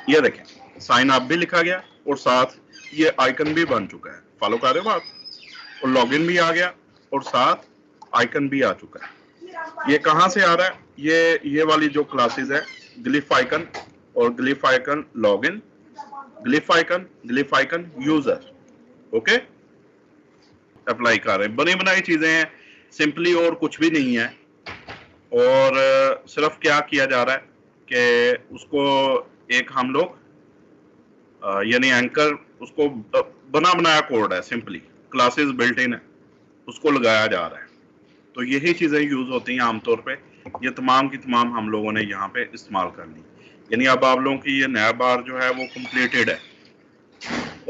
ये देखें साइन अप भी लिखा गया और साथ ये आइकन भी बन चुका है, फॉलो कर रहे हो बात, और लॉगिन भी आ गया और साथ आइकन भी आ चुका है। ये कहाँ से आ रहा है? ये वाली जो क्लासेस है, ग्लिफ आइकन और glyph icon login, glyph icon user, okay, apply कर रहे हैं। बनी बनाई चीजें हैं सिंपली, और कुछ भी नहीं है। और सिर्फ क्या किया जा रहा है कि उसको एक हम लोग यानी एंकर, उसको बना बनाया कोड है, सिंपली क्लासेस बिल्ट इन है, उसको लगाया जा रहा है। तो यही चीजें यूज होती हैं आमतौर पे, ये तमाम की तमाम हम लोगों ने यहाँ पे इस्तेमाल करनी। यानी अब आप लोगों की ये नया बार जो है वो कंप्लीटेड है।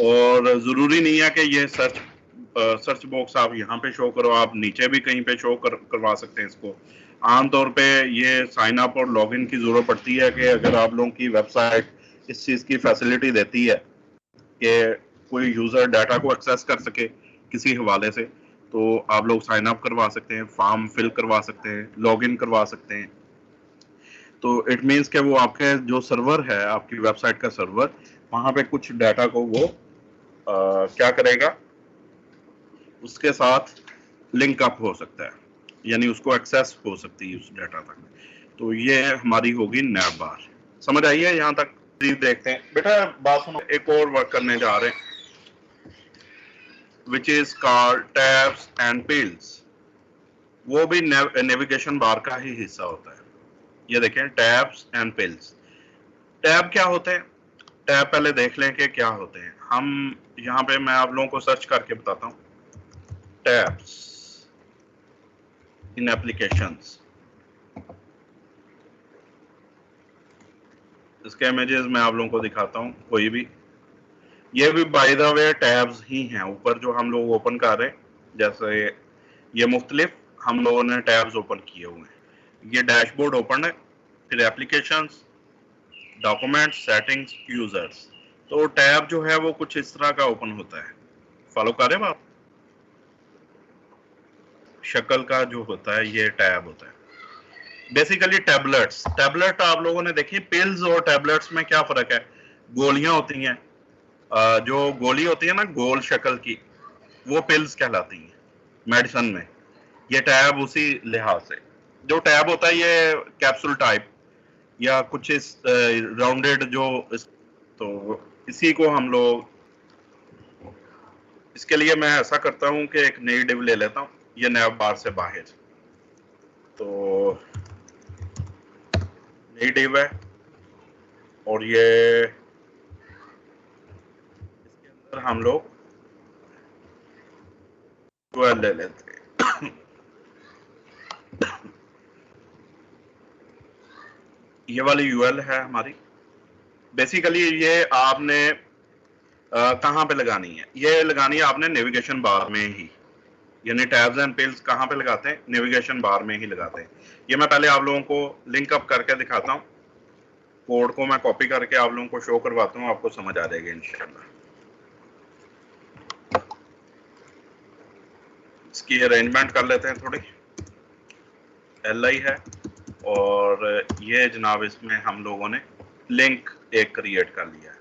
और जरूरी नहीं है कि ये सर्च बॉक्स आप यहाँ पे शो करो, आप नीचे भी कहीं पे शो करवा सकते हैं इसको। आमतौर पे ये साइन अप और लॉगिन की जरूरत पड़ती है कि अगर आप लोगों की वेबसाइट इस चीज की फैसिलिटी देती है कि कोई यूजर डाटा को एक्सेस कर सके किसी हवाले से, तो आप लोग साइन अप करवा सकते हैं, फॉर्म फिल करवा सकते हैं, लॉगिन करवा सकते हैं। तो इट मीन्स कि वो आपके जो सर्वर है, आपकी वेबसाइट का सर्वर, वहां पे कुछ डाटा को वो क्या करेगा, उसके साथ लिंक अप हो सकता है, यानी उसको एक्सेस हो सकती है उस डाटा तक। तो ये हमारी होगी नैब बार। समझ आई है यहाँ तक? देखते हैं बेटा, बात सुनो, एक और वर्क करने जा रहे हैं which is called tabs and pills. वो भी नेविगेशन बार का ही हिस्सा होता है। ये देखें, टैब्स एंड पिल्स। टैब क्या होते हैं? टैब पहले देख लें कि क्या होते हैं। हम यहाँ पे मैं आप लोगों को सर्च करके बताता हूँ। टैब्स इन एप्लीकेशंस, इसके इमेजेस मैं आप लोगों को दिखाता हूँ कोई भी। ये भी बाय द वे टैब्स ही हैं ऊपर जो हम लोग ओपन कर रहे हैं। जैसे ये मुख्तलिफ हम लोगों ने टैब्स ओपन किए हुए हैं। ये डैशबोर्ड ओपन है, फिर एप्लीकेशंस, डॉक्यूमेंट्स, सेटिंग्स, यूजर्स। तो टैब जो है वो कुछ इस तरह का ओपन होता है। फॉलो कर रहे हैं आप? शक्ल का जो होता है ये टैब होता है। बेसिकली टैबलेट्स, टैबलेट आप लोगों ने देखी। पिल्स और टैबलेट्स में क्या फर्क है? गोलियां होती हैं, जो गोली होती है ना गोल शक्ल की, वो पिल्स कहलाती हैं मेडिसिन में। ये टैब उसी लिहाज से। जो टैब होता है ये कैप्सूल टाइप या कुछ इस राउंडेड तो इसी को हम लोग, इसके लिए मैं ऐसा करता हूं कि एक नई डिव ले लेता हूं, ये नैब बार से बाहर। तो नई डिव है और ये इसके अंदर हम लोग यूएल ले लेते हैं। ये वाली यूएल है हमारी। बेसिकली ये आपने कहाँ पे लगानी है? ये लगानी है आपने नेविगेशन बार में ही, यानी टैब्स एंड पिल्स कहाँ पे लगाते हैं? नेविगेशन बार में ही लगाते हैं। ये मैं पहले आप लोगों को लिंक अप करके दिखाता हूँ। कोड को मैं कॉपी करके आप लोगों को शो करवाता हूँ, आपको समझ आ जाएगा इंशाल्लाह। इसकी अरेंजमेंट कर लेते हैं थोड़ी। LI है और ये जनाब इसमें हम लोगों ने लिंक एक क्रिएट कर लिया है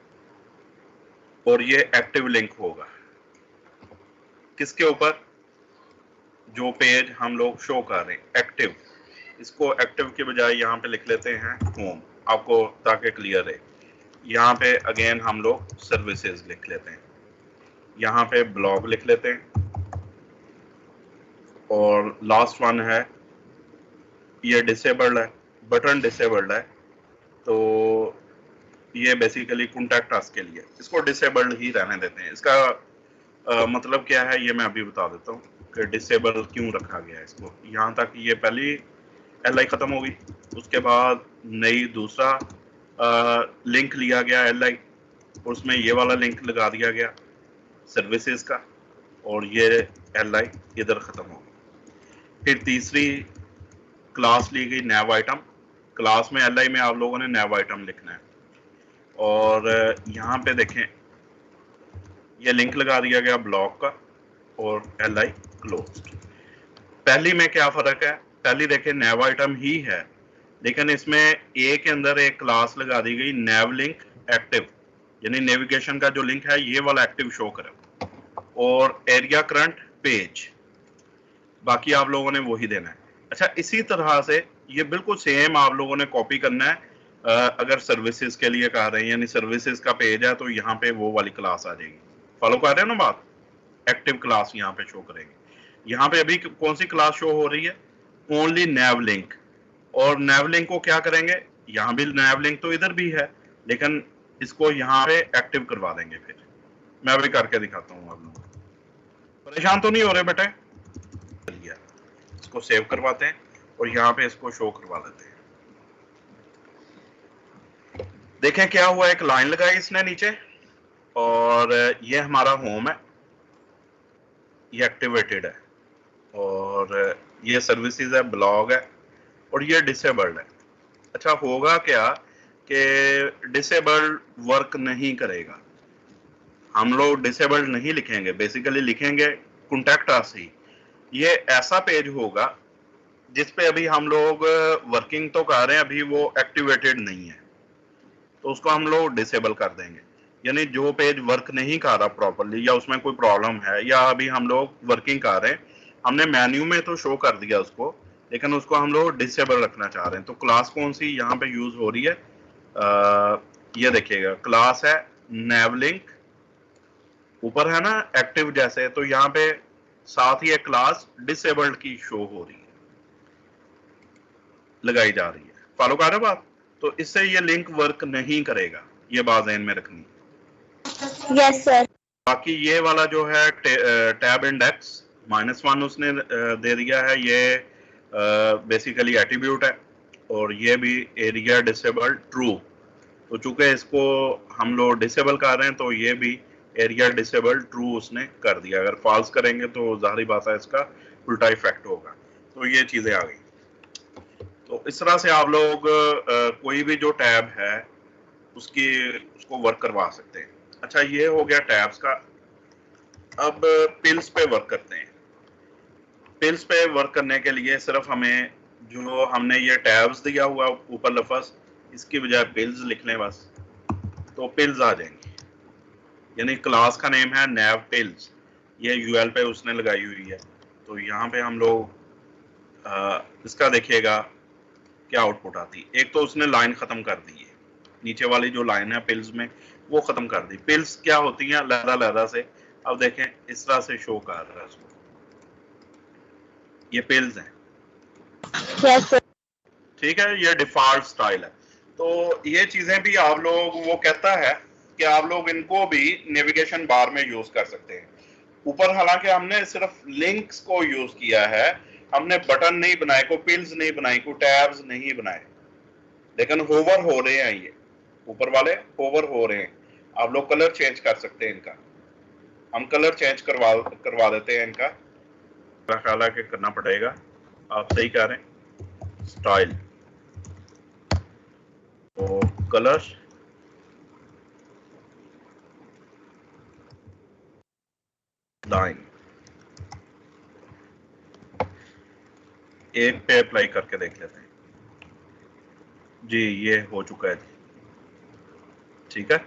और ये एक्टिव लिंक होगा किसके ऊपर? जो पेज हम लोग शो कर रहे हैं एक्टिव, इसको एक्टिव के बजाय यहाँ पे लिख लेते हैं होम, आपको ताकि क्लियर है। यहाँ पे अगेन हम लोग सर्विसेज लिख लेते हैं, यहाँ पे ब्लॉग लिख लेते हैं और लास्ट वन है ये डिसेबल्ड है, बटन डिसेबल्ड है। तो ये बेसिकली कॉन्टैक्ट अस के लिए, इसको डिसेबल्ड ही रहने देते हैं। इसका मतलब क्या है ये मैं अभी बता देता हूँ कि डिसेबल क्यों रखा गया है इसको। यहाँ तक ये पहली LI खत्म होगी, उसके बाद नई दूसरा लिंक लिया गया LI, उसमें ये वाला लिंक लगा दिया गया सर्विसेज का, और ये LI इधर खत्म हो गई। फिर तीसरी क्लास ली गई नैव आइटम। क्लास में LI में आप लोगों ने नैव आइटम लिखना है और यहाँ पे देखें ये लिंक लगा दिया गया ब्लॉक का और LI क्लोज्ड। पहली में क्या फर्क है? पहली देखें नैव आइटम ही है, लेकिन इसमें ए के अंदर एक क्लास लगा दी गई नैव लिंक एक्टिव, यानी नेविगेशन का जो लिंक है ये वाला एक्टिव शो करे, और एरिया करंट पेज बाकी आप लोगों ने वही देना है। अच्छा, इसी तरह से ये बिल्कुल सेम आप लोगों ने कॉपी करना है। अगर सर्विसेज के लिए कह रहे हैं, यानी सर्विसेज का पेज है तो यहाँ पे वो वाली क्लास आ जाएगी। फॉलो कर रहे हैं ना बात? एक्टिव क्लास यहाँ पे शो करेंगे। यहाँ पे अभी कौन सी क्लास शो हो रही है? ओनली नैव लिंक। और नैव लिंक को क्या करेंगे? यहाँ भी नैव लिंक तो इधर भी है, लेकिन इसको यहाँ पे एक्टिव करवा देंगे। फिर मैं अभी करके दिखाता हूँ आप लोगों को। परेशान तो नहीं हो रहे बेटे? चलिए इसको सेव करवाते हैं और यहाँ पे इसको शो करवा देते हैं। देखें क्या हुआ, एक लाइन लगाई इसने नीचे और ये हमारा होम है, ये एक्टिवेटेड है और ये सर्विसेज है, ब्लॉग है और ये डिसेबल्ड है। अच्छा होगा क्या कि डिसेबल्ड वर्क नहीं करेगा, हम लोग डिसेबल्ड नहीं लिखेंगे, बेसिकली लिखेंगे कॉन्टैक्ट अस ही। ये ऐसा पेज होगा जिस पे अभी हम लोग वर्किंग तो कर रहे हैं, अभी वो एक्टिवेटेड नहीं है, तो उसको हम लोग डिसेबल कर देंगे। यानी जो पेज वर्क नहीं कर रहा प्रॉपरली या उसमें कोई प्रॉब्लम है या अभी हम लोग वर्किंग कर रहे हैं, हमने मेन्यू में तो शो कर दिया उसको, लेकिन उसको हम लोग डिसेबल रखना चाह रहे हैं, तो क्लास कौन सी यहाँ पे यूज हो रही है, ये देखिएगा क्लास है नेवलिंक, ऊपर है ना एक्टिव जैसे, तो यहाँ पे साथ ही एक क्लास डिसेबल्ड की शो हो रही है, लगाई जा रही है। फॉलो कर रहे हो बात? तो इससे ये लिंक वर्क नहीं करेगा, ये बात ध्यान में रखनी। Yes sir. बाकी ये वाला जो है टैब इंडेक्स -1 उसने दे दिया है, ये बेसिकली एट्रीब्यूट है और ये भी एरिया डिसेबल ट्रू, तो चूंकि इसको हम लोग डिसेबल कर रहे हैं तो ये भी एरिया डिसेबल ट्रू उसने कर दिया। अगर फॉल्स करेंगे तो जाहिर बात है इसका उल्टा इफेक्ट होगा। तो ये चीजें आ गई। तो इस तरह से आप लोग कोई भी जो टैब है उसको वर्क करवा सकते हैं। अच्छा ये हो गया टैब्स का। अब पिल्स पे वर्क करते हैं। पिल्स पे वर्क करने के लिए सिर्फ हमें जो हमने ये टैब्स दिया हुआ ऊपर लफ्ज, इसकी बजाय पिल्स लिख लें बस, तो पिल्स आ जाएंगे। यानी क्लास का नेम है नैव पिल्स, ये यूएल पे उसने लगाई हुई है। तो यहाँ पे हम लोग इसका देखिएगा क्या आउटपुट आती है। एक तो उसने लाइन खत्म कर दी है, नीचे वाली जो लाइन है पिल्स में वो खत्म कर दी। पिल्स क्या होती हैं, लहदा लहदा से, अब देखें इस तरह से शो कर रहा है उसको, ये पिल्स हैं। Yes sir. ठीक है, ये डिफॉल्ट स्टाइल है। तो ये चीजें भी आप लोग, वो कहता है कि आप लोग इनको भी नेविगेशन बार में यूज कर सकते हैं। ऊपर हालांकि हमने सिर्फ लिंक्स को यूज किया है, हमने बटन नहीं बनाए, को पिल्स नहीं बनाई, को टैब्स नहीं बनाए, लेकिन होवर हो रहे हैं, ये ऊपर वाले होवर हो रहे हैं। आप लोग कलर चेंज कर सकते हैं इनका, हम कलर चेंज करवा देते हैं इनका, मेरा ख्याल है कि करना पड़ेगा। आप सही कह रहे हैं, स्टाइल तो कलर लाइन एक पे अप्लाई करके देख लेते हैं जी, ये हो चुका है जी। ठीक है,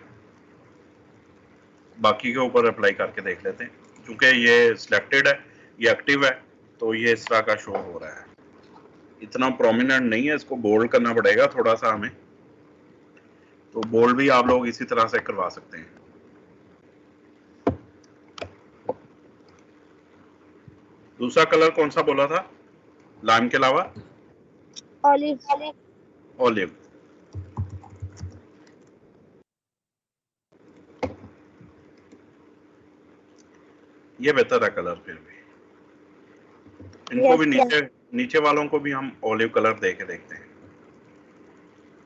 बाकी के ऊपर अप्लाई करके देख लेते हैं। क्योंकि ये सिलेक्टेड है, ये एक्टिव है, तो ये इस तरह का शो हो रहा है। इतना प्रोमिनेंट नहीं है, इसको बोल्ड करना पड़ेगा थोड़ा सा हमें, तो बोल्ड भी आप लोग इसी तरह से करवा सकते हैं। दूसरा कलर कौन सा बोला था लाइम के अलावा? ऑलिव। ऑलिव। ये बेहतर है कलर, फिर भी इनको भी नीचे वालों को भी हम ऑलिव कलर दे के देखते हैं।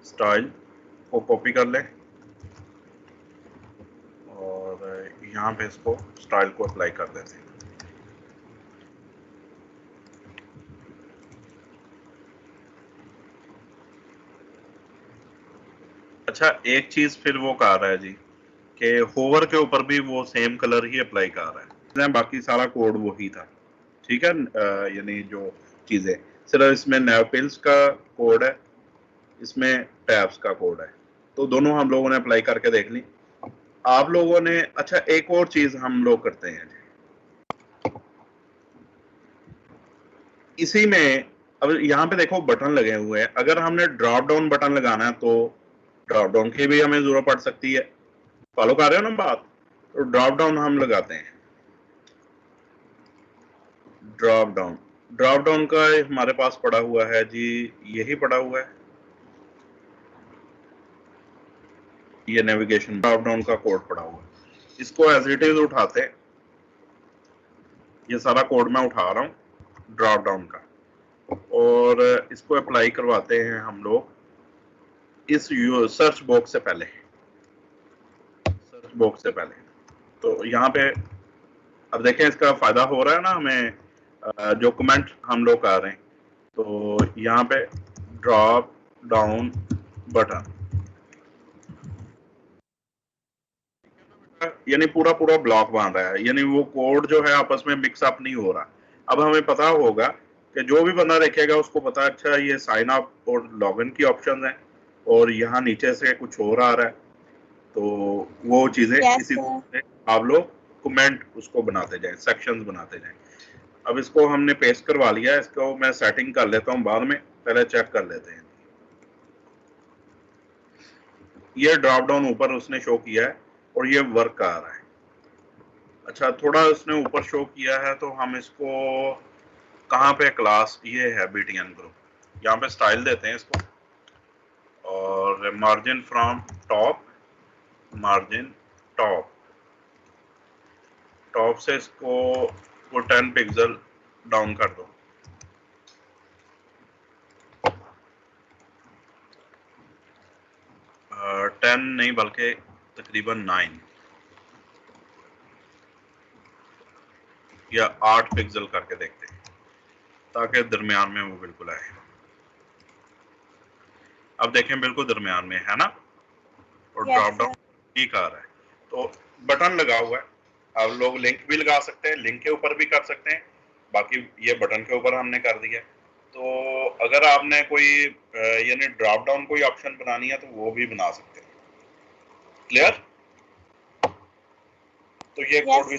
स्टाइल को कॉपी कर लें और यहाँ पे इसको स्टाइल को अप्लाई कर देते हैं। अच्छा एक चीज फिर वो कह रहा है जी कि होवर के ऊपर भी वो सेम कलर ही अप्लाई कर रहा है, बाकी सारा कोड वही था। ठीक है, यानी जो चीजें सिर्फ इसमें नेवपिल्स का कोड है, इसमें टैब्स का कोड है, तो दोनों हम लोगों ने अप्लाई करके देख ली। आप लोगों ने, अच्छा एक और चीज हम लोग करते हैं इसी में, अब यहाँ पे देखो बटन लगे हुए हैं, अगर हमने ड्रॉप डाउन बटन लगाना है तो ड्रॉप डाउन की भी हमें जरूरत पड़ सकती है। फॉलो कर रहे हो ना बात? तो ड्रॉप डाउन हम लगाते हैं, ड्रॉप डाउन का हमारे पास पड़ा हुआ है जी, यही पड़ा हुआ है, ये नेविगेशन ड्रॉप डाउन का कोड पड़ा हुआ है। इसको एज इट इज उठाते हैं, ये सारा कोड मैं उठा रहा हूँ ड्रॉप डाउन का, और इसको अप्लाई करवाते हैं हम लोग इस सर्च बॉक्स से पहले, तो यहाँ पे अब देखें इसका फायदा हो रहा है ना हमें, जो कमेंट हम लोग कर रहे हैं। तो यहाँ पे ड्रॉप डाउन बटन, यानी पूरा ब्लॉक बांध रहा है, यानी वो कोड जो है आपस में मिक्सअप नहीं हो रहा। अब हमें पता होगा कि जो भी बंदा देखेगा उसको पता, अच्छा ये साइन अप और लॉगिन की ऑप्शन है और यहाँ नीचे से कुछ और आ रहा है। तो वो चीजें इसी तरह से आप लोग कमेंट उसको बनाते जाएं, सेक्शंस बनाते जाएं। अब इसको हमने पेस्ट करवा लिया है, इसको मैं सेटिंग कर लेता हूं बाद में, पहले चेक कर लेते हैं। ये ड्रॉप डाउन ऊपर उसने शो किया है और ये वर्क कर रहा है। अच्छा, थोड़ा उसने ऊपर शो किया है तो हम इसको कहाँ पे, क्लास ये है BTN ग्रुप, यहाँ पे स्टाइल देते हैं इसको और margin from top, margin top से इसको वो 10 पिक्सल डाउन कर दो। 10 नहीं बल्कि तकरीबन 9 या 8 पिक्सल करके देखते हैं ताकि दरमियान में वो बिल्कुल आए। अब देखें बिल्कुल दरमियान में है ना, और ड्रॉप डाउन ठीक आ रहा है। तो बटन लगा हुआ है, आप लोग लिंक भी लगा सकते हैं, लिंक के ऊपर भी कर सकते हैं, बाकी ये बटन के ऊपर हमने कर दिया। तो अगर आपने कोई यानी ड्रॉप डाउन कोई ऑप्शन बनानी है तो वो भी बना सकते हैं। क्लियर? तो ये कोड भी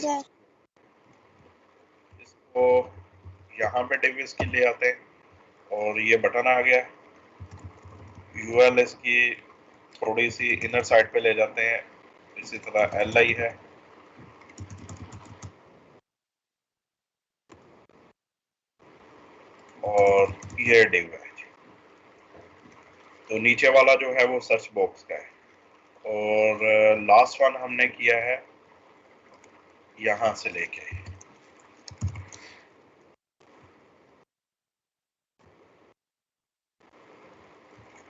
इसको यहाँ पे डिव इसकी ले आते हैं और ये बटन आ गया, UL इसकी थोड़ी सी इनर साइड पे ले जाते हैं, इसी तरह LI है, और ये डिव है। तो नीचे वाला जो है वो सर्च बॉक्स का है, और लास्ट वन हमने किया है यहां से लेके,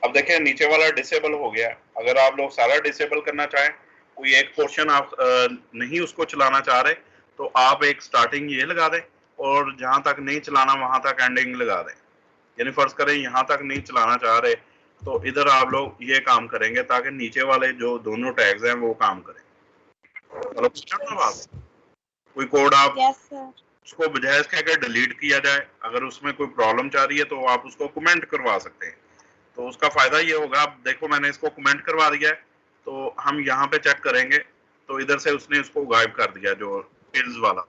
अब देखें नीचे वाला डिसेबल हो गया। अगर आप लोग सारा डिसेबल करना चाहें, कोई एक पोर्शन आप नहीं उसको चलाना चाह रहे, तो आप एक स्टार्टिंग ये लगा दें और जहां तक नहीं चलाना वहां तक एंडिंग लगा दें। यानी फर्ज करें यहां तक नहीं चलाना चाह रहे तो इधर आप लोग ये काम करेंगे ताकि नीचे वाले जो दोनों टैग्स हैं वो काम करें। मतलब बात, कोई कोड आप उसको बजाय इसके अगर डिलीट किया जाए, अगर उसमें कोई प्रॉब्लम चाह रही है तो आप उसको कमेंट करवा सकते हैं। तो उसका फायदा ये होगा, अब देखो मैंने इसको कमेंट करवा दिया है, तो हम यहाँ पे चेक करेंगे तो इधर से उसने उसको गायब कर दिया जो फिल्स वाला,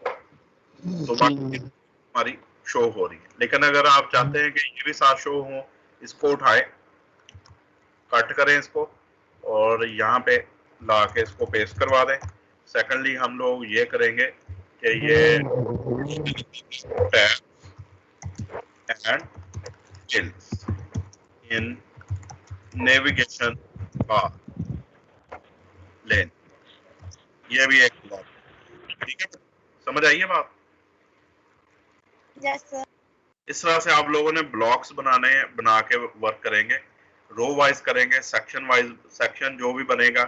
तो बाकी हमारी शो हो रही है। लेकिन अगर आप चाहते हैं कि ये भी साथ शो हो, इसको उठाए, कट करें इसको और यहाँ पे ला के इसको पेस्ट करवा दें। सेकेंडली हम लोग ये करेंगे कि ये tab and fills in navigation bar लेन, ये भी एक ब्लॉक, ठीक है? समझ आई है बात? Yes sir. इस तरह से आप लोगों ने ब्लॉक्स बना के वर्क करेंगे, रो वाइज करेंगे, सेक्शन वाइज, सेक्शन जो भी बनेगा,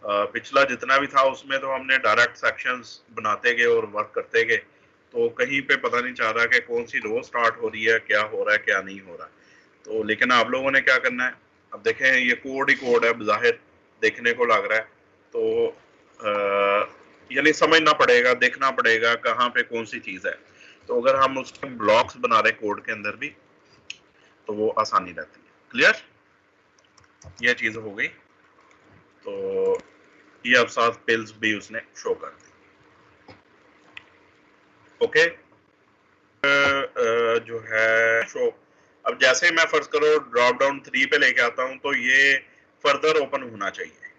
पिछला जितना भी था उसमें तो हमने डायरेक्ट सेक्शंस बनाते गए और वर्क करते गए, तो कहीं पे पता नहीं चल रहा कि कौन सी रो स्टार्ट हो रही है, क्या हो रहा है क्या नहीं हो रहा। तो लेकिन आप लोगों ने क्या करना है, अब देखें ये कोड ही कोड है, बाहिर देखने को लग रहा है, तो यानी समझना पड़ेगा, देखना पड़ेगा कहाँ पे कौन सी चीज है। तो अगर हम उसके ब्लॉक्स बना रहे कोड के अंदर भी तो वो आसानी रहती है। क्लियर? ये चीज हो गई। तो ये अब साथ पिल्स भी उसने शो कर दी। ओके, जो है शो, अब जैसे मैं फर्ज करो ड्रॉप डाउन 3 पे लेके आता हूं तो ये फर्दर ओपन होना चाहिए।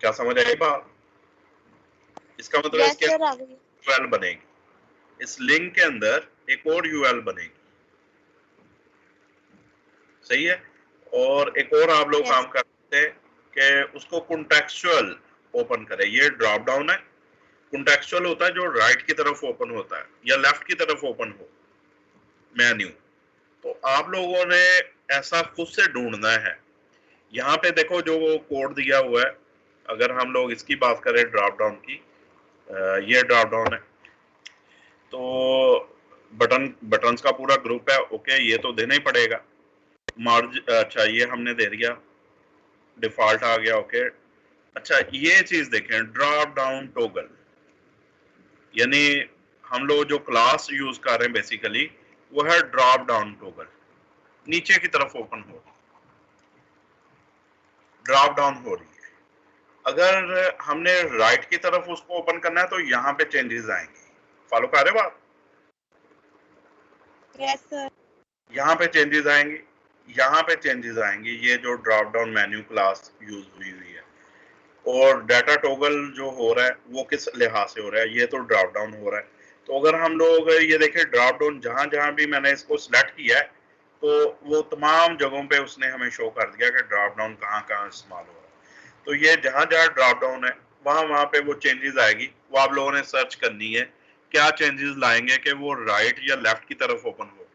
क्या समझ आई बात? इसका मतलब इसके UL बनेगी, इस लिंक के अंदर एक और UL बनेगी, सही है? और एक और आप लोग काम कर सकते हैं कि उसको कॉन्टेक्सचुअल ओपन करें। ये ड्रॉप डाउन है, कॉन्टेक्सचुअल होता है जो राइट की तरफ ओपन होता है या लेफ्ट की तरफ ओपन हो मेन्यू, तो आप लोगों ने ऐसा खुद से ढूंढना है। यहाँ पे देखो जो वो कोड दिया हुआ है, अगर हम लोग इसकी बात करें ड्रॉप डाउन की, ये ड्रॉप डाउन है, तो बटन्स का पूरा ग्रुप है। ओके, ये तो देना ही पड़ेगा। मार्ज अच्छा ये हमने दे दिया, डिफॉल्ट आ गया। ओके, अच्छा ये चीज देखें, ड्रॉप डाउन टॉगल, यानी हम लोग जो क्लास यूज कर रहे हैं बेसिकली वो है ड्रॉप डाउन टॉगल। नीचे की तरफ ओपन हो, ड्रॉप डाउन हो रही है। अगर हमने राइट की तरफ उसको ओपन करना है तो यहाँ पे चेंजेस आएंगे। फॉलो कर रहे बात? Yes sir. यहाँ पे चेंजेस आएंगे, यहाँ पे चेंजेस आएंगे। ये जो drop down menu class use हुई है, और डाटा टॉगल जो हो रहा है वो किस लिहाज से हो रहा है, ये तो ड्रॉप डाउन हो रहा है। तो अगर हम लोग ये देखें ड्रॉप डाउन, जहां जहां भी मैंने इसको सिलेक्ट किया है तो वो तमाम जगहों पे उसने हमें शो कर दिया कि ड्रॉप डाउन कहाँ कहाँ इस्तेमाल हो रहा है। तो ये जहां जहां ड्रॉप डाउन है वहां वहां पे वो चेंजेस आएगी, वो आप लोगों ने सर्च करनी है क्या चेंजेस लाएंगे कि वो राइट या लेफ्ट की तरफ ओपन हो।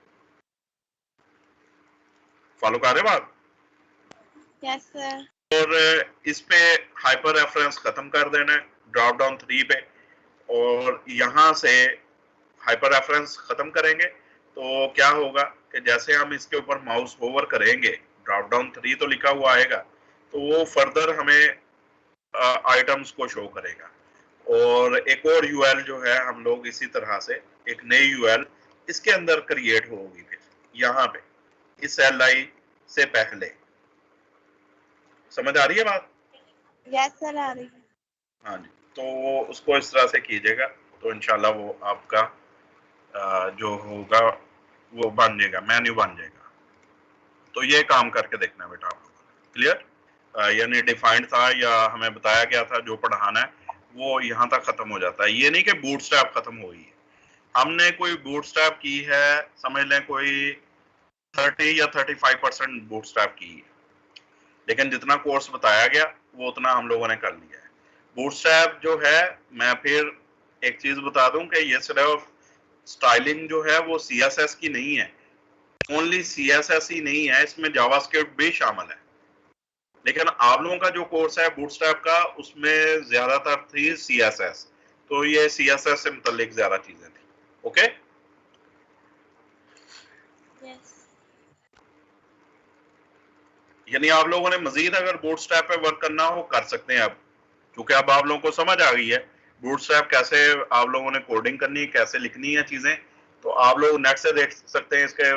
फॉलो कर रहे बात? Yes sir. और इस पे हाइपर रेफरेंस खत्म कर देना है ड्रॉप डाउन 3 पे, और यहां से हाइपर रेफरेंस खत्म करेंगे तो क्या होगा कि जैसे हम इसके ऊपर माउस होवर करेंगे, ड्रॉप डाउन 3 तो लिखा हुआ आएगा, तो वो फर्दर हमें आइटम्स को शो करेगा। और एक और यूएल जो है हम लोग इसी तरह से एक नई यूएल इसके अंदर क्रिएट होगी फिर यहाँ पे इस LI से पहले। समझ आ रही है बात? यस सर आ रही है। हाँ जी, तो उसको इस तरह से कीजिएगा तो इंशाल्लाह वो आपका जो होगा वो बन जाएगा, मेन्यू बन जाएगा। तो ये काम करके देखना बेटा आप लोग। क्लियर? यानी डिफाइंड था या हमें बताया गया था जो पढ़ाना है वो यहाँ तक खत्म हो जाता है। ये नहीं कि बूटस्ट्रैप खत्म हो गई है, हमने कोई बूटस्ट्रैप की है, समझ लें कोई 30 या 35% बूटस्ट्रैप की है, लेकिन जितना कोर्स बताया गया वो उतना हम लोगों ने कर लिया है। बूटस्ट्रैप जो है, मैं फिर एक चीज बता दूं कि ये सिर्फ स्टाइलिंग जो है वो CSS की नहीं है, ओनली CSS ही नहीं है, इसमें जावास्क्रिप्ट भी शामिल है। लेकिन आप लोगों का जो कोर्स है बूटस्ट्रैप का उसमें ज्यादातर थी CSS, तो ये CSS से मुताल्लिक ज्यादा चीजें थी। Okay, yes. यानी आप लोगों ने मजीद अगर बूटस्ट्रैप पे वर्क करना हो कर सकते हैं अब, क्योंकि अब आप लोगों को समझ आ गई है बूटस्ट्रैप कैसे आप लोगों ने कोडिंग करनी है, कैसे लिखनी है चीजें। तो आप लोग नेट से देख सकते हैं, इसके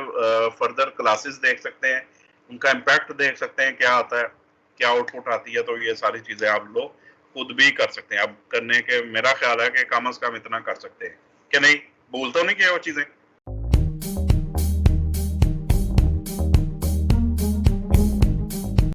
फर्दर क्लासेस देख सकते हैं, उनका इम्पैक्ट देख सकते हैं क्या आता है, क्या आउटपुट आती है। तो ये सारी चीजें आप लोग खुद भी कर सकते हैं। अब करने के मेरा ख्याल है कि कम अज कम इतना कर सकते हैं कि नहीं, भूल तो नहीं किया वो चीजें।